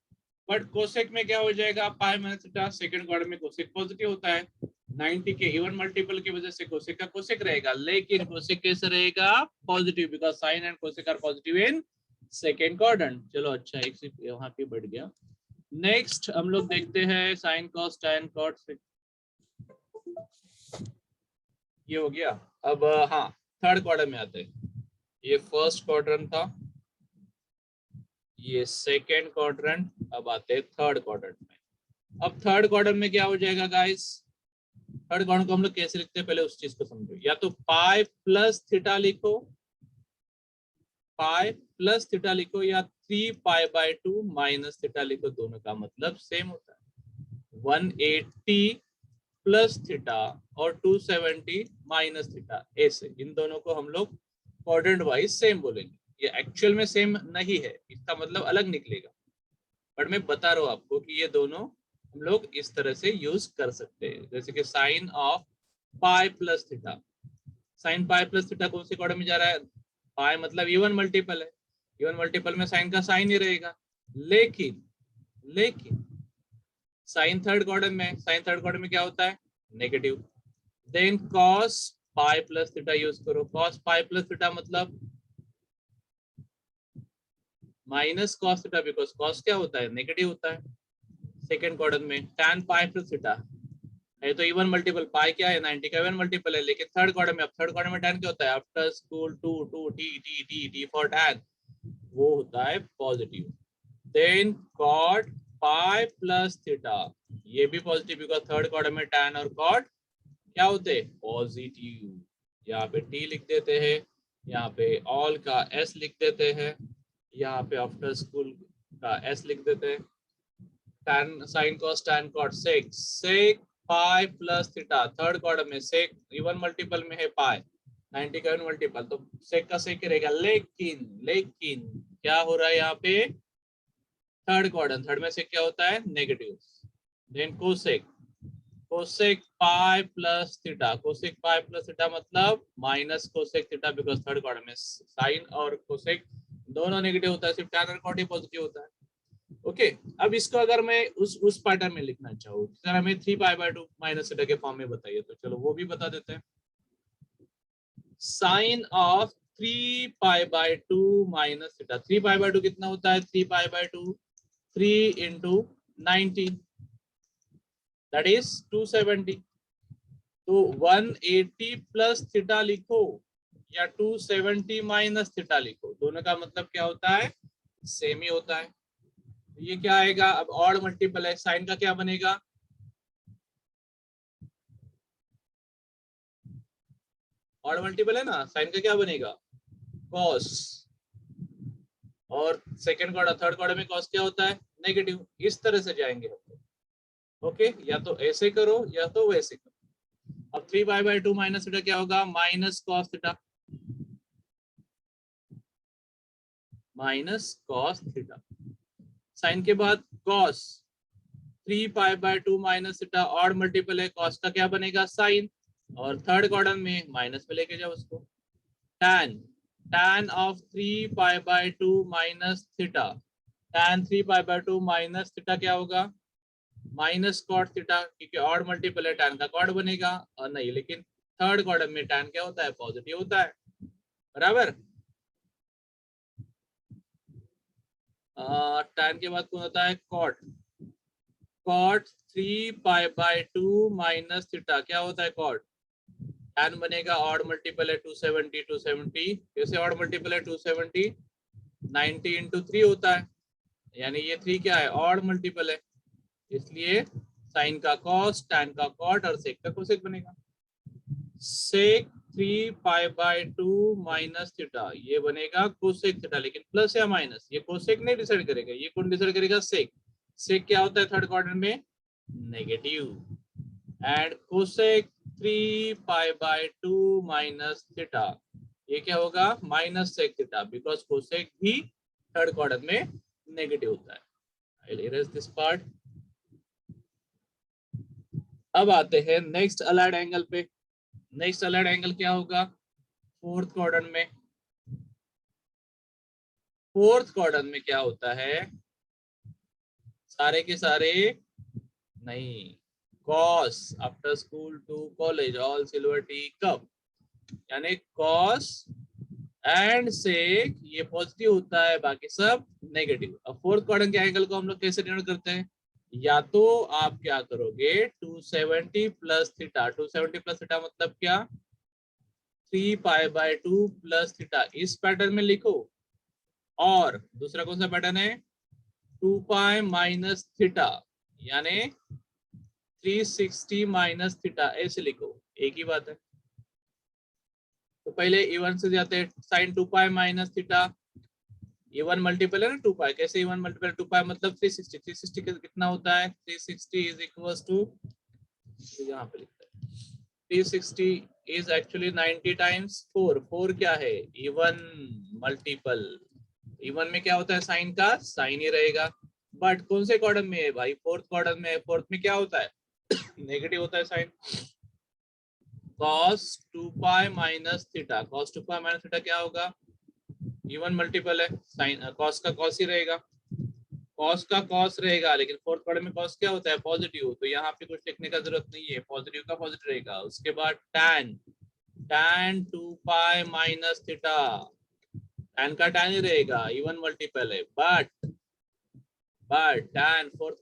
बट कोसेक में क्या हो जाएगा? पाई माइनस थीटा, सेकंड क्वाड्रेंट में कोसेक पॉजिटिव होता है, 90 के इवन मल्टीपल की वजह से कोसेक का कोसेक रहेगा, लेकिन कोसेक कैसे रहेगा? Positive, because sine and cosec are positive in second quadrant. चलो अच्छा, एक से वहां पे बढ़ गया। नेक्स्ट हम लोग देखते हैं sine cos tan cot sec, ये हो गया। अब हाँ, थर्ड क्वाड्रेंट में आते हैं। ये फर्स्ट क्वाड्रेंट था, ये सेकेंड क्वाड्रेंट, अब आते हैं थर्ड क्वाड्रेंट में। अब थर्ड क्वाड्रेंट में क्या हो जाएगा गाइस? थर्ड क्वाड्रेंट को हम लोग कैसे लिखते हैं पहले उस चीज को समझो। या तो पाई प्लस थीटा लिखो, पाई प्लस थीटा लिखो, या 3π/2 माइनस थीटा लिखो, दोनों का मतलब सेम होता है। 180 प्लस थीटा और 270 माइनस थीटा, ऐसे इन दोनों को हम लोग क्वाड्रेंट वाइज सेम बोलेंगे। ये एक्चुअल में सेम नहीं है, इसका मतलब अलग निकलेगा, बट मैं बता रहा हूँ आपको कि ये दोनों हम लोग इस तरह से यूज कर सकते हैं। जैसे कि sine of pi plus theta, sine pi plus theta कौन सी क्वाड्रेंट में जा रहा है? पाई मतलब इवन मल्टीपल है, इवन मल्टीपल में साइन का साइन ही रहेगा। लेकिन साइन थर्ड क्वाड्रेंट में, साइन थर्ड क्वाड्रेंट में क्या होता है? Negative. Then cos pi plus theta use करो। कॉस पाई प्लस थीटा मतलब minus cos theta, because cos क्या होता है, नेगेटिव होता है। सेकेंड क्वाड्रेंट में tan पाई प्लस थीटा है तो इवन मल्टीपल, पाई क्या है 90 का इवन मल्टीपल है। लेकिन थर्ड क्वाड्रेंट में, अब थर्ड क्वाड्रेंट में tan क्या होता है, after school 2 2 t t t t for tan, वो होता है positive. Then cot pi plus theta, ये भी पॉजिटिव बिकॉज थर्ड क्वाड्रेंट में tan और cot क्या होते हैं, पॉजिटिव। यहाँ पे t लिख देते हैं, यहाँ पे ऑल का s लिख देते हैं, यहाँ पे आफ्टर स्कूल का s लिख देते हैं। tan sin cos tan cot sec sec पाई प्लस थीटा, थर्ड क्वाड्रेंट में सेक इवन मल्टीपल में है पाई, 90 का इवन मल्टीपल, तो सेक का सेक रहेगा। लेकिन लेकिन क्या हो रहा है यहाँ पे, थर्ड क्वाड्रेंट, थर्ड में से क्या होता है, negative. Then cosec cosec pi plus theta, cosec pi plus theta मतलब minus cosec theta, because third quadrant में साइन और कोसेक दोनों नेगेटिव होता है, सिर्फ tan और cot ही पॉजिटिव होता है। ओके अब इसको अगर मैं उस पैटर्न में लिखना चाहूँ, सर हमें 3π/2 माइनस थीटा के फॉर्म में बताइए, तो चलो वो भी बता देते हैं। साइन ऑफ 3π/2 माइनस थीटा, 3π/2 कितना होता है, 3π/2 3 इंटू 90 दैट इज 270, तो 180 प्लस थीटा लिखो या 270 माइनस थीटा लिखो, दोनों का मतलब क्या होता है, सेम ही होता है। ये क्या आएगा, अब ऑड मल्टीपल है, साइन का क्या बनेगा, ऑड मल्टीपल है ना, साइन का क्या बनेगा, कॉस, और सेकंड क्वार्टर थर्ड क्वार्टर में कॉस क्या होता है, नेगेटिव। इस तरह से जाएंगे हम लोग। ओके या तो ऐसे करो या तो वैसे करो। अब 3π/2 माइनस थीटा क्या होगा, minus cos theta, minus cos theta. Sine के बाद cos, 3π/2 minus theta odd multiple है, कॉस का क्या बनेगा, साइन, और थर्ड क्वाड्रेंट में माइनस में लेके जाओ उसको। tan tan of 3π/2 minus theta, tan 3π/2 minus theta क्या होगा, माइनस कॉट थीटा, क्योंकि ऑड मल्टीपल है tan का कॉट बनेगा, और नहीं लेकिन थर्ड क्वाड्रेंट में tan क्या होता है, पॉजिटिव होता है, बराबर। tan के बाद कौन होता है, कॉट, कॉट 3π/2 माइनस थीटा क्या होता है, कॉट, tan बनेगा ऑड मल्टीपल है 270 270, कैसे ऑड मल्टीपल है 270, 90 इंटू 3 होता है, यानी ये 3 क्या है, ऑड मल्टीपल है, इसलिए साइन का कॉस, tan का कॉट और सेक का कोसेक बनेगा। सेक 3π/2 माइनस थीटा, ये बनेगा कोसेक थीटा, लेकिन प्लस या माइनस ये कोसेक नहीं डिसाइड करेगा, ये कौन डिसाइड करेगा, सेक। सेक क्या होता है थर्ड क्वाड्रेंट में, negative, and cosec 3π/2 minus theta, ये क्या होगा, minus sec theta, because cosec भी थर्ड क्वाड्रेंट में नेगेटिव होता है। I'll erase this part. अब आते हैं नेक्स्ट अलाइड एंगल पे। नेक्स्ट अलाइड एंगल क्या होगा, फोर्थ क्वाड्रेंट में। फोर्थ क्वाड्रेंट में क्या होता है, सारे के सारे नहीं, cos after school to college all silver tea cup, यानी कॉस एंड सेक ये पॉजिटिव होता है, बाकी सब नेगेटिव। अब फोर्थ क्वाड्रेंट के एंगल को हम लोग कैसे डिनोट करते हैं, या तो आप क्या करोगे 270 प्लस थीटा, 270 प्लस थीटा मतलब क्या, 3π/2 प्लस थीटा, इस पैटर्न में लिखो, और दूसरा कौन सा पैटर्न है, 2π माइनस थीटा, यानी 360 माइनस थीटा, ऐसे लिखो, एक ही बात है। तो पहले इवन से जाते हैं, sine 2π minus theta, even multiple है ना 2π, कैसे इवन मल्टीपल, 2π मतलब 360, 360 कितना होता है, 360 इज इक्वल्स टू, यहाँ पे लिखते हैं 360 इज एक्चुअली 90 टाइम्स 4, 4 क्या है, इवन मल्टीपल, इवन में क्या होता है, साइन का साइन ही रहेगा, बट कौन से क्वाड्रेंट में है भाई, फोर्थ क्वाड्रेंट में है, फोर्थ में क्या होता है नेगेटिव होता है sine. cos 2π minus theta, cos 2π minus theta क्या होगा, इवन मल्टीपल है, साइन cos का cos ही रहेगा, cos का cos रहेगा, लेकिन फोर्थ क्वाड्रेंट में cos क्या होता है, पॉजिटिव, तो यहाँ पे कुछ लिखने का जरूरत नहीं है, पॉजिटिव का पॉजिटिव रहेगा। उसके बाद tan, tan 2 pi minus theta, tan का tan ही रहेगा, इवन मल्टीपल है, बट tan फोर्थ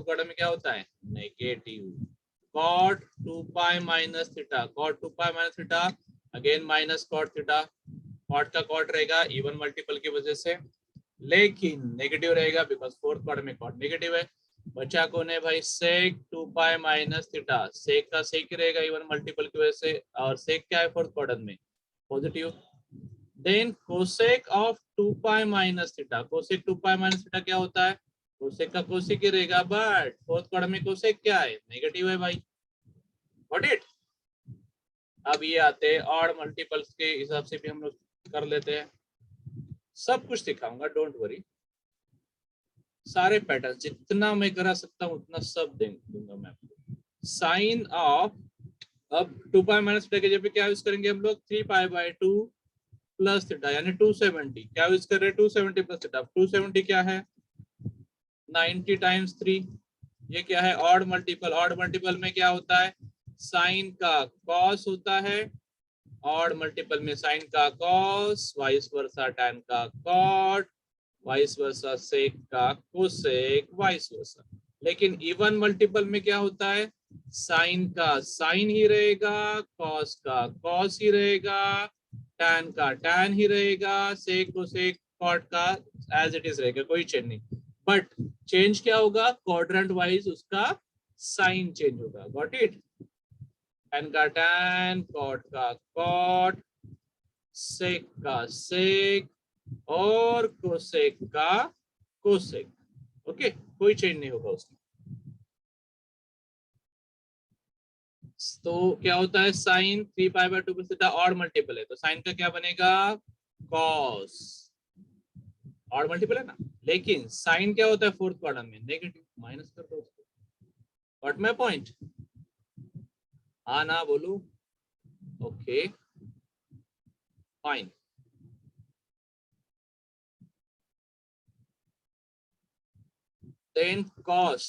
क्वाड्रेंट में क्या होता है, negative. cot 2 pi minus theta, cot 2 pi minus theta again minus cot theta, cot का cot रहेगा इवन मल्टीपल की वजह से, लेकिन नेगेटिव रहेगा बिकॉज फोर्थ क्वाड्रेंट में cot नेगेटिव है। बचा कौन है भाई, sec 2 pi minus theta, sec का sec ही रहेगा इवन मल्टीपल की वजह से, और sec क्या है फोर्थ क्वाड्रेंट में, positive. Then cosec of 2 pi minus theta, cosec 2 pi minus theta क्या होता है, कोसेक का कोसेक ही रहेगा, बट फोर्थ क्वाड्रेंट में कोसेक क्या है, नेगेटिव है भाई, गॉट इट। अब ये आते हैं ऑड मल्टीपल्स के हिसाब से भी हम लोग कर लेते हैं, सब कुछ दिखाऊंगा, डोंट वरी, सारे पैटर्न जितना मैं करा सकता हूँ उतना सब दूंगा मैं आपको। साइन ऑफ, अब 2 पाई माइनस थीटा के जगह क्या यूज करेंगे हम लोग, 3 पाई बाय 2 प्लस थीटा, यानी 270, क्या यूज कर रहे हैं, 270 प्लस थीटा, 270 क्या है 90 टाइम्स 3, ये क्या है ऑड मल्टीपल, ऑड मल्टीपल में क्या होता है, साइन का कॉस होता है, ऑड मल्टीपल में साइन का कॉस, वाइस वर्सा टैन का कॉट, वाइस वर्सा सेक का कोसेक, वाइस वर्सा। लेकिन इवन मल्टीपल में क्या होता है, साइन का साइन ही रहेगा, कॉस का कॉस ही रहेगा, टैन का टैन ही रहेगा, सेक कोसेक कॉट का एज इट इज रहेगा, कोई चेंज नहीं, बट चेंज क्या होगा, क्वाड्रेंट वाइज उसका साइन चेंज होगा, गॉट इट। टैन का टैन, कॉट का कॉट, सेक का सेक और कोसेक का कोसेक, ओके, कोई चेंज नहीं होगा उसमें। तो क्या होता है, sine 3 pi by 2 plus theta odd multiple है, तो साइन का क्या बनेगा, कॉस, ऑड मल्टीपल है ना, लेकिन साइन क्या होता है फोर्थ क्वाड्रेंट में, नेगेटिव, माइनस कर दो उसको, व्हाट माय पॉइंट, हाँ ना बोलू, okay fine. Then cos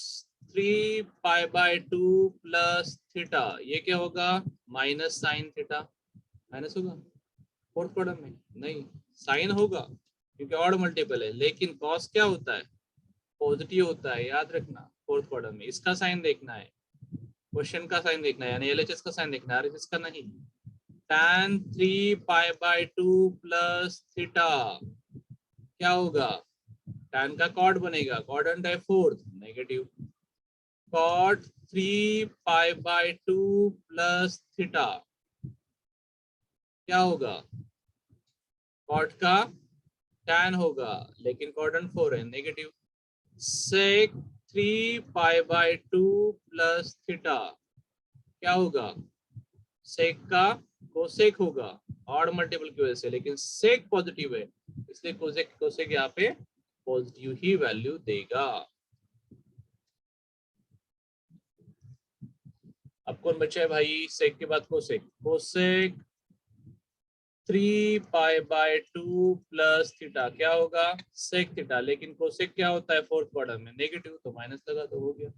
3 pi by 2 plus theta, ये क्या होगा, माइनस साइन थीटा, माइनस होगा फोर्थ क्वाड्रेंट में, नहीं साइन होगा क्योंकि ऑड मल्टीपल है, लेकिन cos क्या होता है, पॉजिटिव होता है, याद रखना फोर्थ क्वाड्रेंट में। इसका साइन देखना है, क्वेश्चन का साइन देखना है, यानी एलएचएस का साइन देखना है, आरएचएस का नहीं। tan 3 pi by 2 plus theta क्या होगा, tan का कॉट बनेगा, कॉट है fourth, negative, cot 3 pi by 2 plus theta क्या होगा, कॉट का tan होगा, लेकिन कॉट 4 है, negative, sec 3 pi by 2 plus theta क्या होगा, सेक का कोसेक होगा, ऑड मल्टीपल की वजह से, लेकिन सेक पॉजिटिव है इसलिए कोसेक कोसेक यहाँ पे पॉजिटिव ही वैल्यू देगा। अब कौन बचा है भाई, सेक के बाद cosec, cosec 3 pi by 2 plus theta क्या होगा, सेक थीटा, लेकिन कोसेक क्या होता है फोर्थ क्वाड्रेंट में, नेगेटिव, तो माइनस लगा तो हो गया।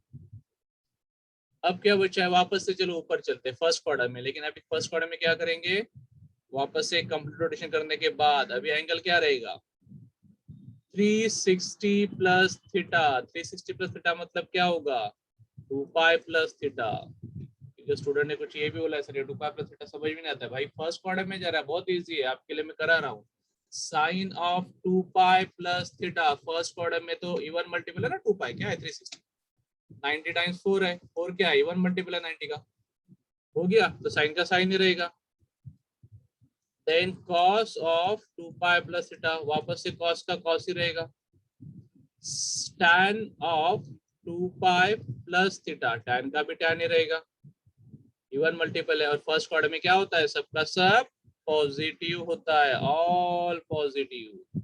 अब क्या बचा है, वापस से चलो ऊपर चलते हैं फर्स्ट क्वाड्रेंट में, लेकिन अभी फर्स्ट क्वाड्रेंट में क्या करेंगे, वापस से कंप्लीट रोटेशन करने के बाद अभी एंगल क्या रहेगा, 360 प्लस थीटा, 360 प्लस थीटा मतलब क्या होगा, 2 पाई प्लस थीटा। स्टूडेंट ने कुछ ये भी बोला सर 2 पाई प्लस थीटा समझ में नहीं आता है, भाई फर्स्ट क्वाड्रेंट में जा रहा है, बहुत इजी है आपके लिए, मैं करा रहा हूँ। Sine of 2 pi plus theta, first quadrant में तो इवन मल्टीपल है ना, 2 पाई क्या है 360, 90 टाइम्स 4 है, 4 क्या है इवन मल्टीपल है 90 का, हो गया, तो साइन का साइन ही रहेगा। Then cos of 2 pi plus theta, वापस से cos का cos ही रहेगा, tan of 2 pi plus theta, tan का भी tan ही रहेगा, इवन मल्टीपल है, और फर्स्ट क्वाड्रेंट में क्या होता है, सबका सब पॉजिटिव होता है, ऑल पॉजिटिव।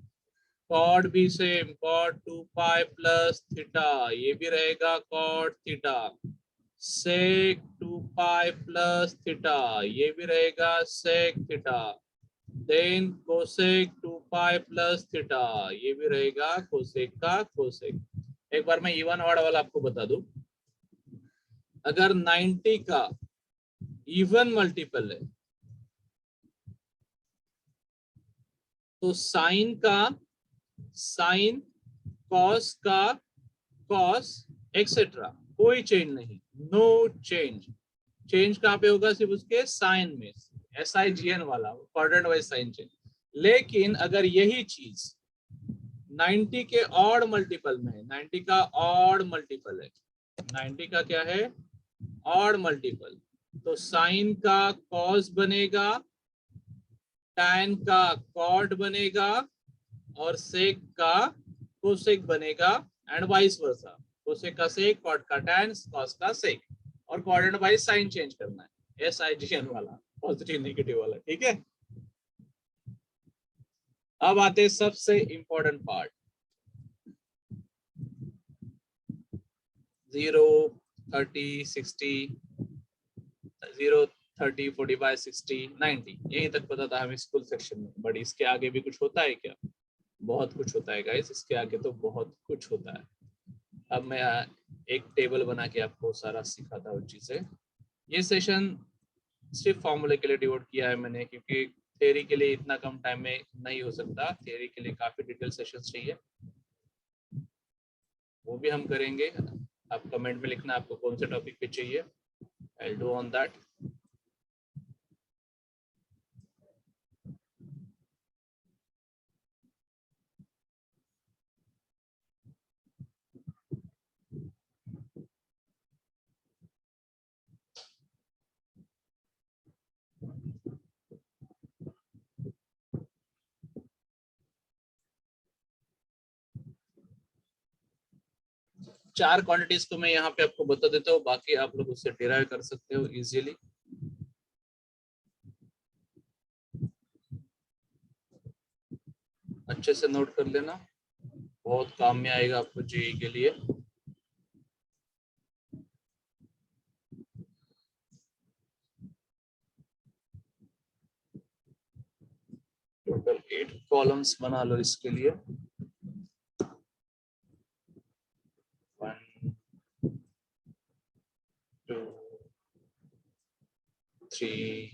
कॉट भी same, cot 2 pi plus theta, ये भी रहेगा cot theta, sec 2 pi plus theta, ये भी रहेगा sec theta, then cosec 2 pi plus theta, ये भी रहेगा कोसेक का कोसेक। एक बार मैं इवन ऑड वाला आपको बता दूं, अगर 90 का इवन मल्टीपल है तो साइन का साइन, कॉस का कॉस, एक्सेट्रा, कोई चेंज नहीं, नो चेंज। चेंज कहाँ पे होगा? सिर्फ उसके साइन में, SIGN वाला क्वाड्रेंट वाइज साइन चेंज। लेकिन अगर यही चीज 90 के ऑड मल्टीपल में है, 90 का ऑड मल्टीपल है, 90 का क्या है? ऑड मल्टीपल, तो साइन का कॉस बनेगा, टैन का कॉट बनेगा, और सेक का कोसेक बनेगा, एंड वाइस वर्सा। कोसेक का सेक, कॉट का टैन, कॉस का सेक, और क्वाड्रेंट वाइज साइन चेंज करना है, SIGN वाला, पॉजिटिव नेगेटिव वाला। ठीक है, अब आते हैं सबसे इंपॉर्टेंट पार्ट, 0, 30, 60, 0, 30, 45, 60, 90, यहीं तक पता था हमें स्कूल सेक्शन में। बट इसके आगे भी कुछ होता है क्या? बहुत कुछ होता है गाइस, इसके आगे तो बहुत कुछ होता है। अब मैं एक टेबल बना के आपको सारा सिखाता हूँ चीजें। ये सेशन सिर्फ फॉर्मूले के लिए डिवोट किया है मैंने, क्योंकि थ्योरी के लिए इतना कम टाइम में नहीं हो सकता, थ्योरी के लिए काफी डिटेल सेशन चाहिए, वो भी हम करेंगे। आप कमेंट में लिखना आपको कौन से टॉपिक पे चाहिए, I will do on that. चार क्वांटिटीज को मैं यहाँ पे आपको बता देता हूँ, बाकी आप लोग उससे डिराइव कर सकते हो इजीली। अच्छे से नोट कर लेना, बहुत काम में आएगा आपको जेई के लिए। टोटल 8 कॉलम्स बना लो इसके लिए। 1, 2, 3,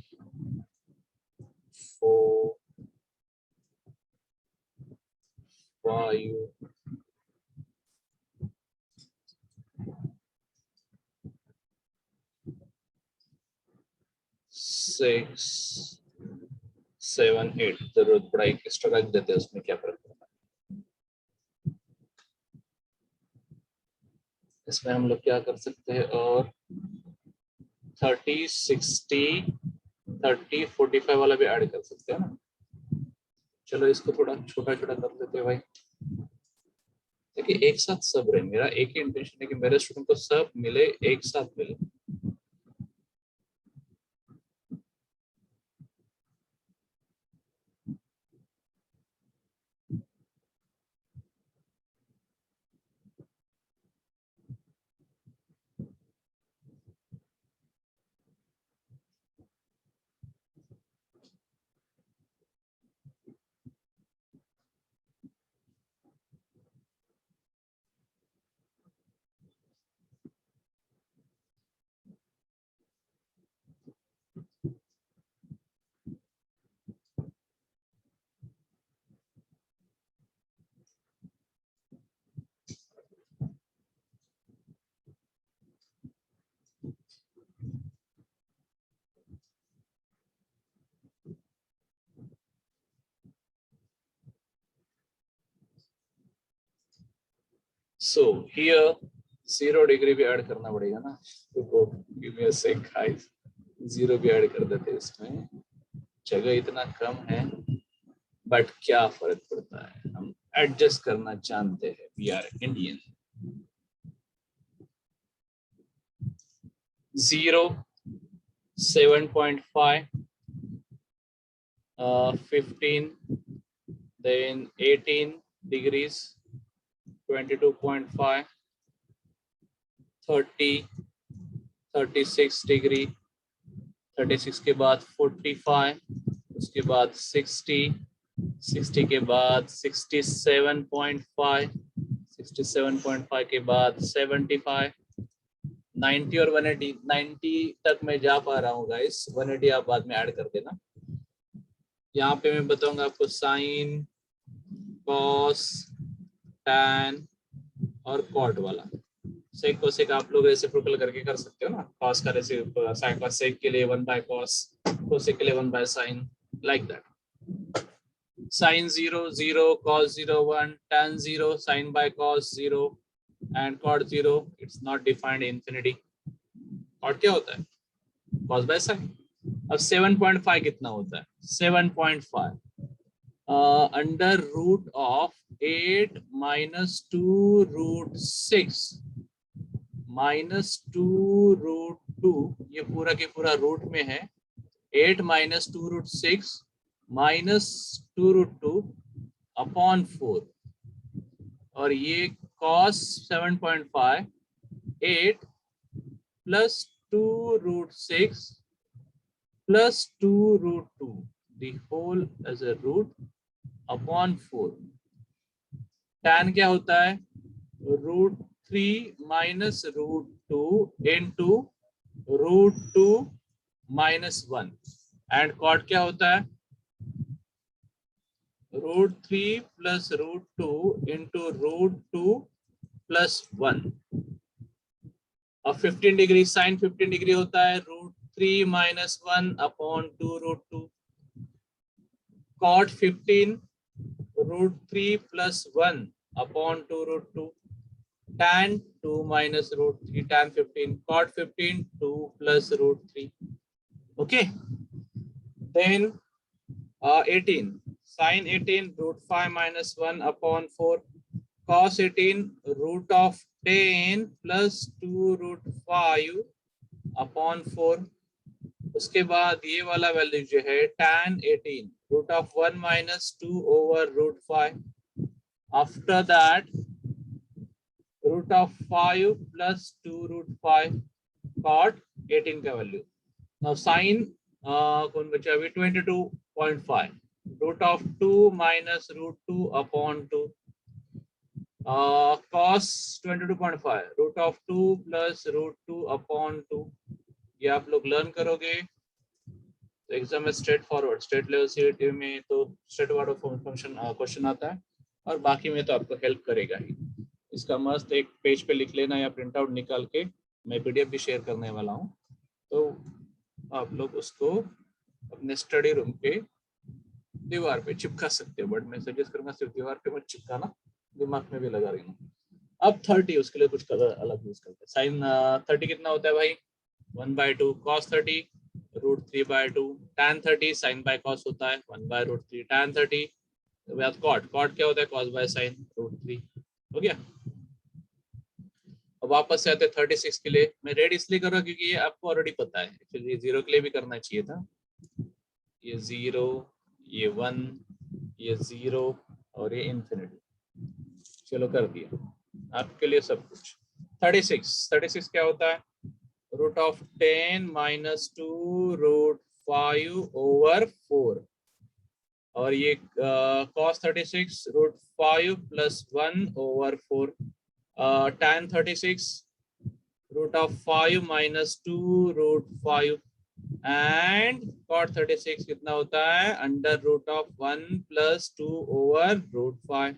4, 5, 6, 7, 8। जरूरत पड़ा एक एक्स्ट्रा रख देते हैं, उसमें क्या फर्क पड़ता है। इसमें हम लोग क्या कर सकते हैं, और 30, 60, 30, 45 वाला भी ऐड कर सकते हैं ना। चलो इसको थोड़ा छोटा छोटा कर लेते हैं भाई। देखिए एक साथ सब रहे, मेरा एक ही इंटेंशन है कि मेरे स्टूडेंट को सब मिले, एक साथ मिले। सो हियर 0 डिग्री भी ऐड करना पड़ेगा ना, तो give me a sec guys, 0 भी ऐड कर देते हैं इसमें, जगह इतना कम है, बट क्या फर्क पड़ता है, हम एडजस्ट करना जानते हैं, we are Indian. 0, 7.5, 15, then 18 degrees, 22.5, 30, 36 degree, 36 के बाद 45, उसके बाद 60, 60 के बाद 67.5, 67.5 के बाद 75, 90 और 180, 90 तक मैं जा पा रहा हूँ गाइस, 180 आप बाद में ऐड कर देना। यहाँ पे मैं बताऊंगा आपको साइन, कॉस, टैन और कॉट वाला। सेक कोसेक आप लोग रेसिप्रोकल करके कर सकते हो ना, कॉस का रेसिप्रोकल, साइन का सेक के लिए 1 बाय कॉस, कोसेक के लिए 1 बाय sine, like that. Sine 0 0, cos 0 1, tan 0, sin by cos 0 and cot 0, it's not defined infinity। cot क्या होता है? cos by sin। अब 7.5 कितना होता है? 7.5 under root of 8 minus 2 root 6 minus 2 root 2, ये पूरा के पूरा रूट में है, 8 minus 2 root 6 minus 2 root 2 upon 4, और ये cos 7.5 8 plus 2 root 6 plus 2 root 2 the whole as a root upon 4। tan क्या होता है? Root 3 minus root 2 into root 2 minus 1, and cot क्या होता है? Root 3 plus root 2 into root 2 plus 1। और 15 डिग्री, साइन 15 डिग्री होता है root 3 minus 1 upon 2 root 2। Cot 15 root 3 plus 1 upon 2 root 2। tan 2 minus root 3, tan 15, cot 15 2 plus रूट 3। Okay, then 18 sin 18 root 5 minus 1 upon 4, cos 18 root of 10 plus 2 root 5 upon 4। उसके बाद ये वाला वैल्यू जो है tan 18 root of 1 minus 2 over root 5, after that root of 5 plus 2 root 5, cot 18 का वैल्यू। नाउ साइन कौन बचा अभी? 22.5 root of 2 minus root 2 upon 2, cos 22.5 root of 2 plus root 2 upon 2। ये आप लोग लर्न करोगे तो एग्जाम में straightforward, state level CET में तो स्ट्रेट फॉरवर्ड फंक्शन क्वेश्चन आता है, और बाकी में तो आपको हेल्प करेगा ही। इसका मस्त एक पेज पे लिख लेना या प्रिंट आउट निकाल के, मैं पीडीएफ भी शेयर करने वाला हूँ, तो आप लोग उसको अपने स्टडी रूम के दीवार पे चिपका सकते हो, बट मैं सजेस्ट करूंगा सिर्फ दीवार पे मत चिपकाना, दिमाग में भी लगा रही हूँ। अब 30, उसके लिए कुछ कलर अलग यूज करते हैं। साइन 30 कितना होता है भाई? 1/2 cos 30 रूट 3/2, tan 30 साइन बाय कॉस होता है 1/√3 tan 30, कॉट क्या होता है? Cos by sine root 3। हो गया। अब वापस से आते हैं 36 के लिए। मैं रेड इसलिए कर रहा हूँ क्योंकि ये आपको ऑलरेडी पता है, एक्चुअली 0 के लिए भी करना चाहिए था। ये 0, ये 1, ये 0 और ये इन्फिनिटी। चलो कर दिया आपके लिए सब कुछ। 36 क्या होता है? Root of 10 minus 2 root 5 over 4, और ये cos 36 root 5 plus 1 over 4, tan 36 root of 5 minus 2 root 5, and cot 36 कितना होता है? Under root of 1 plus 2 over root 5।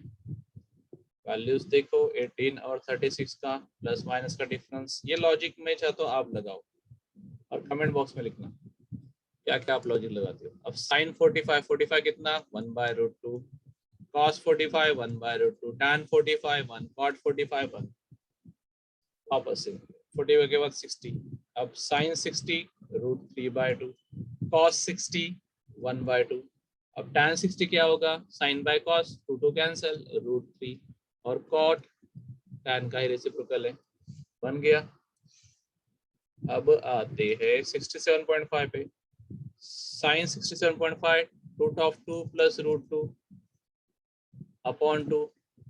Values देखो 18 और 36 का प्लस माइनस का डिफरेंस। ये लॉजिक में चाहते हो आप लगाओ और कमेंट बॉक्स में लिखना क्या क्या आप लॉजिक लगाते हो। अब साइन 45 कितना? 1/√2, cos 45 1/√2, tan 45 1, cot 45 1, वापस से 45 के बाद 60। अब साइन 60 रूट 3/2, cos 60 1/2। अब tan 60 क्या होगा? Sine by cos, 2 cancel, root 3, और cot tan का ही रेसिप्रोकल है, बन गया। अब आते हैं 67.5 पे। Sine 67.5 root of 2 plus root 2 upon 2,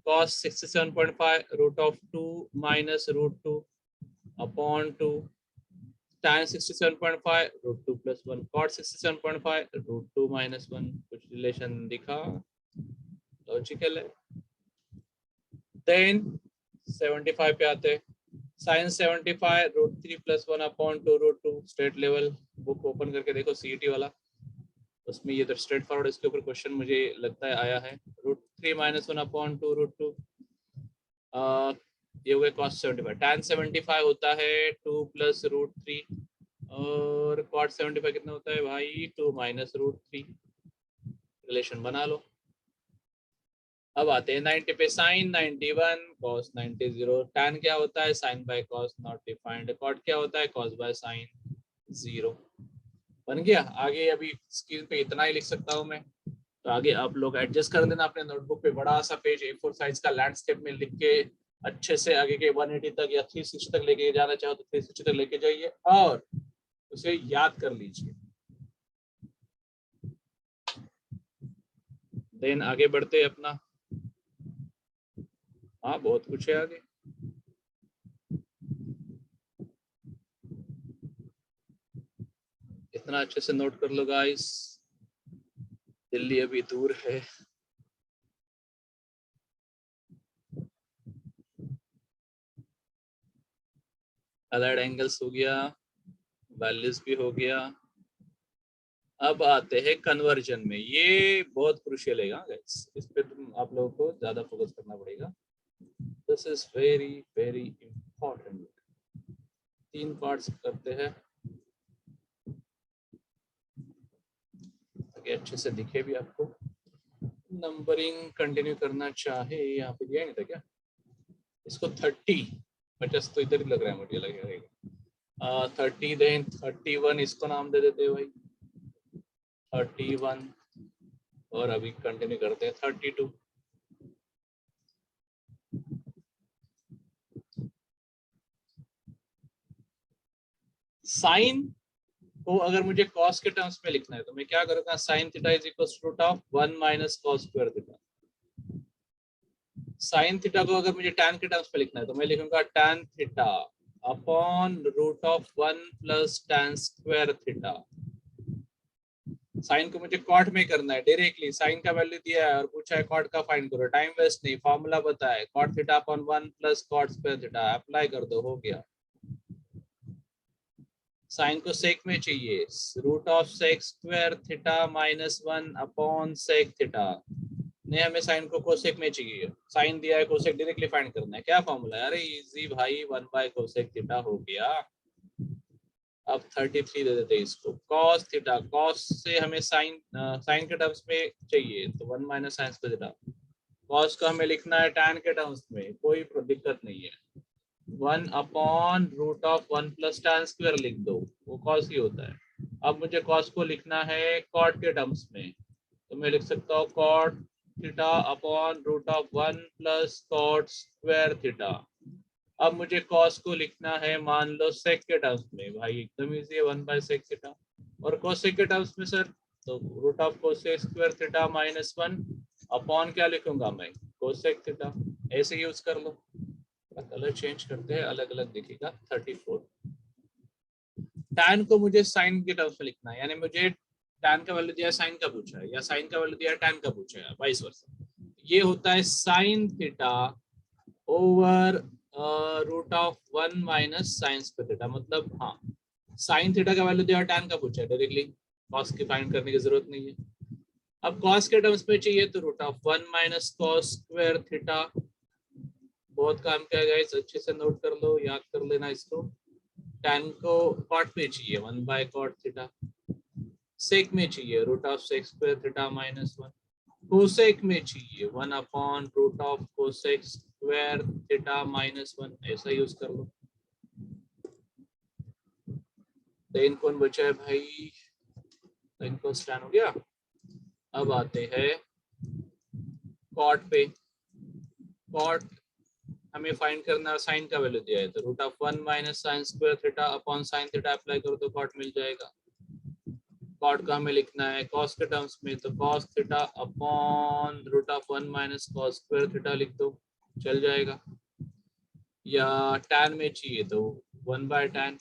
cos 67.5 root of 2 minus root 2 upon 2, tan 67.5 root 2 plus 1, cot 67.5 root 2 minus 1। कुछ रिलेशन दिखा? लॉजिकल है। देन 75 पे आते हैं। Sine 75 root 3 plus 1 upon 2 root 2। State level book open करके देखो, सीईटी वाला। उसमें ये तो स्ट्रेट फॉरवर्ड इसके ऊपर क्वेश्चन मुझे लगता है आया है। √3 - 1/2 √2 ये हो गया cos 75। tan 75 होता है 2 + √3 और cot 75 कितना होता है भाई 2 - √3। रिलेशन बना लो। अब आते हैं 90 पे। sin 91 cos 90 0। tan क्या होता है sin by cos not defined. cot क्या होता है cos by sin 0। बन गया। आगे अभी स्क्रीन पे इतना ही लिख सकता हूँ मैं, तो आगे आप लोग एडजस्ट कर देना अपने नोटबुक पे। बड़ा सा पेज A4 साइज का लैंडस्केप में लिख के अच्छे से आगे के 180 तक या 360 तक लेके जाना चाहो तो 360 तक लेके जाइए और उसे याद कर लीजिए। देन आगे बढ़ते अपना। हाँ बहुत कुछ है आगे। इतना अच्छे से नोट कर लो गाइस, दिल्ली अभी दूर है। अलाइड एंगल्स हो गया, वैल्यूज भी हो गया। अब आते हैं कन्वर्जन में। ये बहुत क्रूशियल है गाइस, इस पे तुम आप लोगों को ज्यादा फोकस करना पड़ेगा। This is very very important. 3 parts करते हैं ताकि अच्छे से दिखे भी आपको। नंबरिंग कंटिन्यू करना चाहे, यहाँ पे दिया नहीं था क्या इसको? 30 तो इधर ही लग रहा है मुझे लगेगा। 30 देन 31 इसको नाम दे देते हैं भाई 31 और अभी कंटिन्यू करते हैं 32। साइन को अगर मुझे कॉस के टर्म्स में लिखना है तो मैं क्या करूंगा, sine theta is equal to √1 - cos square theta. Sine theta को अगर मुझे tan के टर्म्स में लिखना है तो मैं लिखूंगा tan theta upon √1 + tan square theta. Sine को मुझे कॉट में करना है डायरेक्टली। साइन का वैल्यू दिया है और पूछा है कॉट का फाइंड करो, टाइम वेस्ट नहीं, फॉर्मूला बताया cot theta upon 1 + cot square theta. Apply कर दो, हो गया। साइन को सेक में चाहिए √sec square theta -1 upon sec theta. नहीं, हमें साइन को कोसेक में चाहिए। साइन दिया है, कोसेक डायरेक्टली फाइंड करना है। क्या फॉर्मूला है? अरे इजी भाई, 1/cosec थीटा हो गया। अब 33 दे देते हैं इसको। cos थीटा, cos से हमें साइन साइन के टर्म्स में चाहिए तो 1 - sin स्क्वायर थीटा। cos को हमें लिखना है tan के टर्म्स में, कोई दिक्कत नहीं है। 1 अपॉन √1 + tan स्क्वायर लिख दो, वो cos ही होता है। अब मुझे cos को लिखना है cot के टर्म्स में, तो मैं लिख सकता हूँ cot theta upon √1 + cot square theta. अब मुझे cos को लिखना है मान लो sec के टर्म्स में, भाई एकदम इजी है 1/sec थीटा। और cosec के टर्म्स में सर तो √cosec स्क्वायर थीटा -1 अपॉन क्या लिखूंगा मैं, cosec थीटा। ऐसे यूज कर लो। कलर चेंज करते हैं, अलग अलग दिखेगा। 34। tan को मुझे sin के टर्म्स में लिखना है, यानी मुझे tan का वैल्यू दिया है साइन का पूछा है, या साइन का वैल्यू दिया है tan का पूछा है, वाइस वर्सा। ये होता है sin theta over √1 - sin square theta. मतलब हाँ, sin थीटा का वैल्यू दिया है, tan का पूछा है डायरेक्टली, cos की फाइंड करने की जरूरत नहीं है। अब cos के टर्म्स में चाहिए तो √1 - cos स्क्वायर थीटा। बहुत काम किया गया, अच्छे से नोट कर लो, याद कर लेना इसको। tan को cot में चाहिए 1/cot थीटा। sec में चाहिए √sec स्क्वायर थीटा -1। cosec में चाहिए 1 अपॉन √cosec स्क्वायर थीटा -1। ऐसा यूज कर लो। tan कौन बचा है भाई? tan को tan हो गया। अब आते हैं cot पे। cot हमें फाइंड करना है, साइन का वैल्यू दिया है तो √1 - sin square theta upon sin theta apply करो तो cot मिल जाएगा। cot का हमें लिखना है cos के टर्म्स में, तो cos theta upon √1 - cos square theta लिख दो, चल जाएगा। या tan में चाहिए तो 1/tan,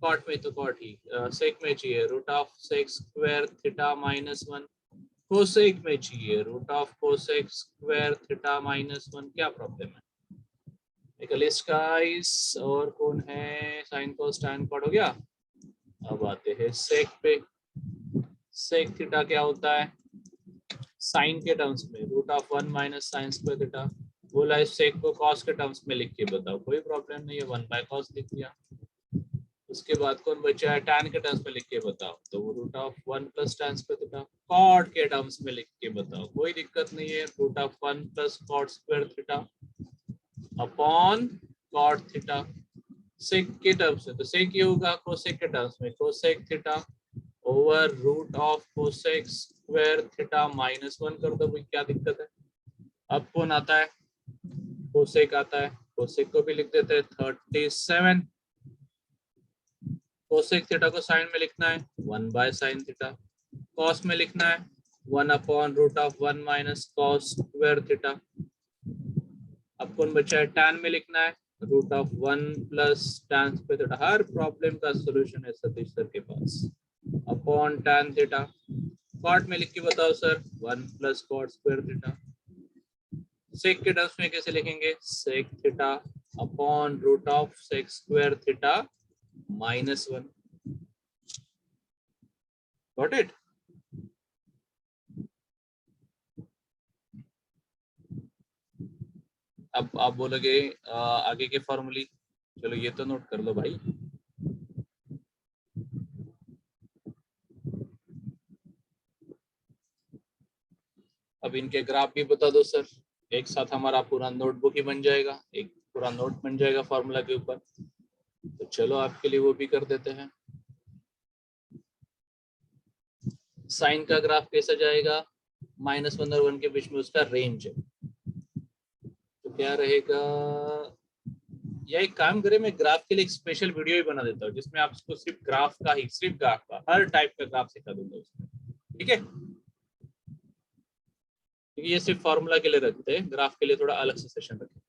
cot में तो cot ही, sec में चाहिए √sec स्क्वायर थीटा -1, cosec में चाहिए √cosec स्क्वायर थीटा -1। क्या प्रॉब्लम है? एक लिस्ट गाइस, और कौन है? sin cos tan cot हो गया। अब आते हैं sec पे। सेक थीटा क्या होता है साइन के टर्म्स में, root of 1 minus sine square theta. बोला इस सेक को कॉस के टर्म्स में लिख के बताओ, कोई प्रॉब्लम नहीं है, 1 बाय कॉस लिख दिया। उसके बाद कौन बचा है, tan के टर्म्स में लिख के बताओ, तो वो root of 1 plus tan square theta. Cot के टर्म्स में लिख के बताओ, कोई दिक्कत नहीं है, root of 1 plus cot square theta upon cot theta. Sec के टर्म्स में तो सेक ये होगा कोसेक के टर्म्स में, cosec theta over root of cosec square theta minus 1 कर दो भाई, क्या दिक्कत है। अब कौन आता है, कोसेक आता है, कोसेक को भी लिख देते हैं 37। कोसेक थीटा को साइन में लिखना है 1 बाय साइन थीटा, कॉस में लिखना है 1 upon root of 1 minus cos square theta. अब कौन बचा है, tan में लिखना है root of 1 plus tan square theta. हर प्रॉब्लम का सॉल्यूशन है सतीश सर के पास, अपॉन tan थीटा। कॉट में लिख के बताओ sir 1 plus cot square theta. Sec के टर्म्स में कैसे लिखेंगे, sec theta upon root of sec square theta minus 1। Got it. अब आप बोलोगे आगे के फॉर्मूले, चलो ये तो नोट कर लो भाई। अब इनके ग्राफ भी बता दो सर, एक साथ हमारा पूरा नोटबुक ही बन जाएगा, एक पूरा नोट बन जाएगा फॉर्मूला के ऊपर। तो चलो आपके लिए वो भी कर देते हैं। साइन का ग्राफ कैसा जाएगा, -1 और 1 के बीच में उसका रेंज है, तो क्या रहेगा। या एक काम करें, मैं ग्राफ के लिए एक स्पेशल वीडियो ही बना देता हूँ जिसमें आपको सिर्फ ग्राफ का ही, सिर्फ ग्राफ का, हर टाइप का ग्राफ सिखा दूंगा उसमें, ठीक है। क्योंकि ये सिर्फ फॉर्मूला के लिए रखते हैं, ग्राफ के लिए थोड़ा अलग से सेशन रखें।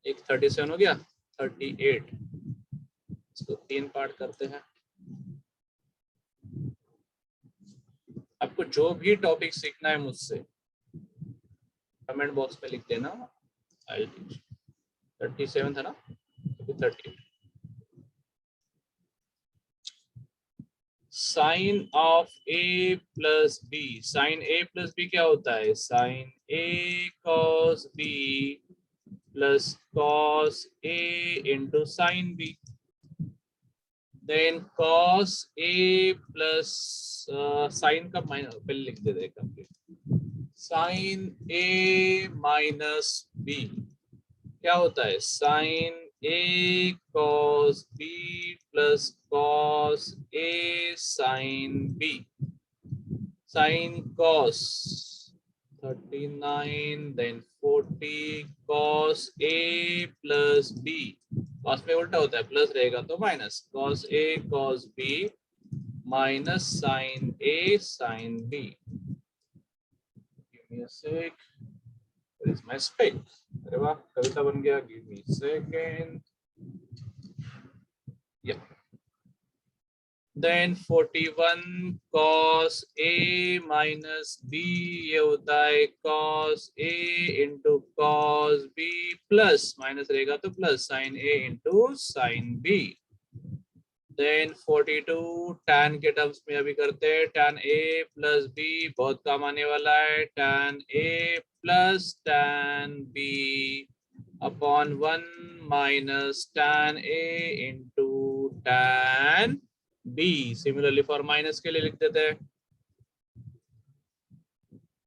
एक 37 हो गया, 38, इसको 3 पार्ट करते हैं। आपको जो भी टॉपिक सीखना है मुझसे कमेंट बॉक्स में लिख देना, आई टीच। 37 था ना, 38। Sine of A plus B, sine A plus B क्या होता है, sine A cos B plus cos A into sine B. Then cos A plus sine का माइनस पहले लिख देते हैं complete, sine A minus B क्या होता है, sine A cos B plus cos A sine B. Sine cos 39 then 40 cos A plus B, cos में उल्टा होता है, प्लस रहेगा तो minus, cos A cos B minus sine A sine B. Give me a sec, where is my spec. अरे वाह, कविता बन गया, गिव मी सेकंड। या then 41 cos a minus b, ये होता है cos a into cos b plus, minus रहेगा तो plus, sin a into sin b। Then 42 tan के टर्म्स में अभी करते हैं, tan a प्लस b बहुत काम आने वाला है, tan a plus tan b upon 1 minus tan a into tan b। Similarly for minus के लिए लिख देते हैं,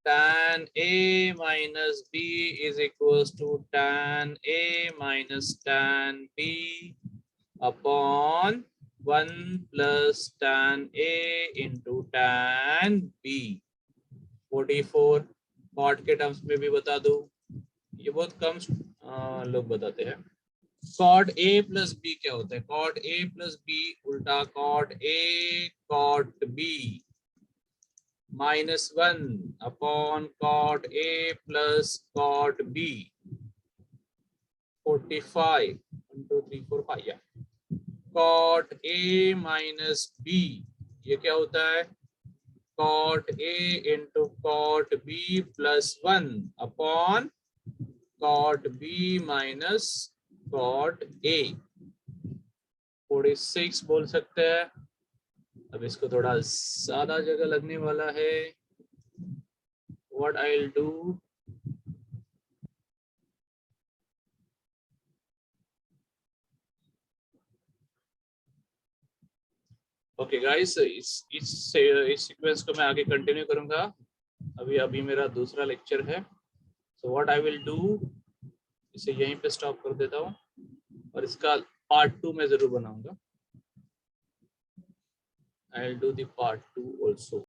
tan a minus b is equals to tan a minus tan b upon 1 plus tan a into tan b। 44 cot के टर्म्स में भी बता दो, ये बहुत कम लोग बताते हैं। कॉट ए प्लस बी क्या होता है, कॉट ए प्लस बी उल्टा cot a cot b -1 upon cot a plus cot b. 45 1 2 3 4 5 या कॉट ए माइनस बी, ये क्या होता है, cot a into cot b plus 1 upon cot b minus cot a. 46 बोल सकते हैं, अब इसको थोड़ा ज्यादा जगह लगने वाला है। What I will do, okay guys, इस सीक्वेंस को मैं आगे कंटिन्यू करूंगा। अभी अभी मेरा दूसरा लेक्चर है। So what I will do, इसे यहीं पे स्टॉप कर देता हूँ और इसका पार्ट 2 मैं जरूर बनाऊंगा। I will do the part 2 also.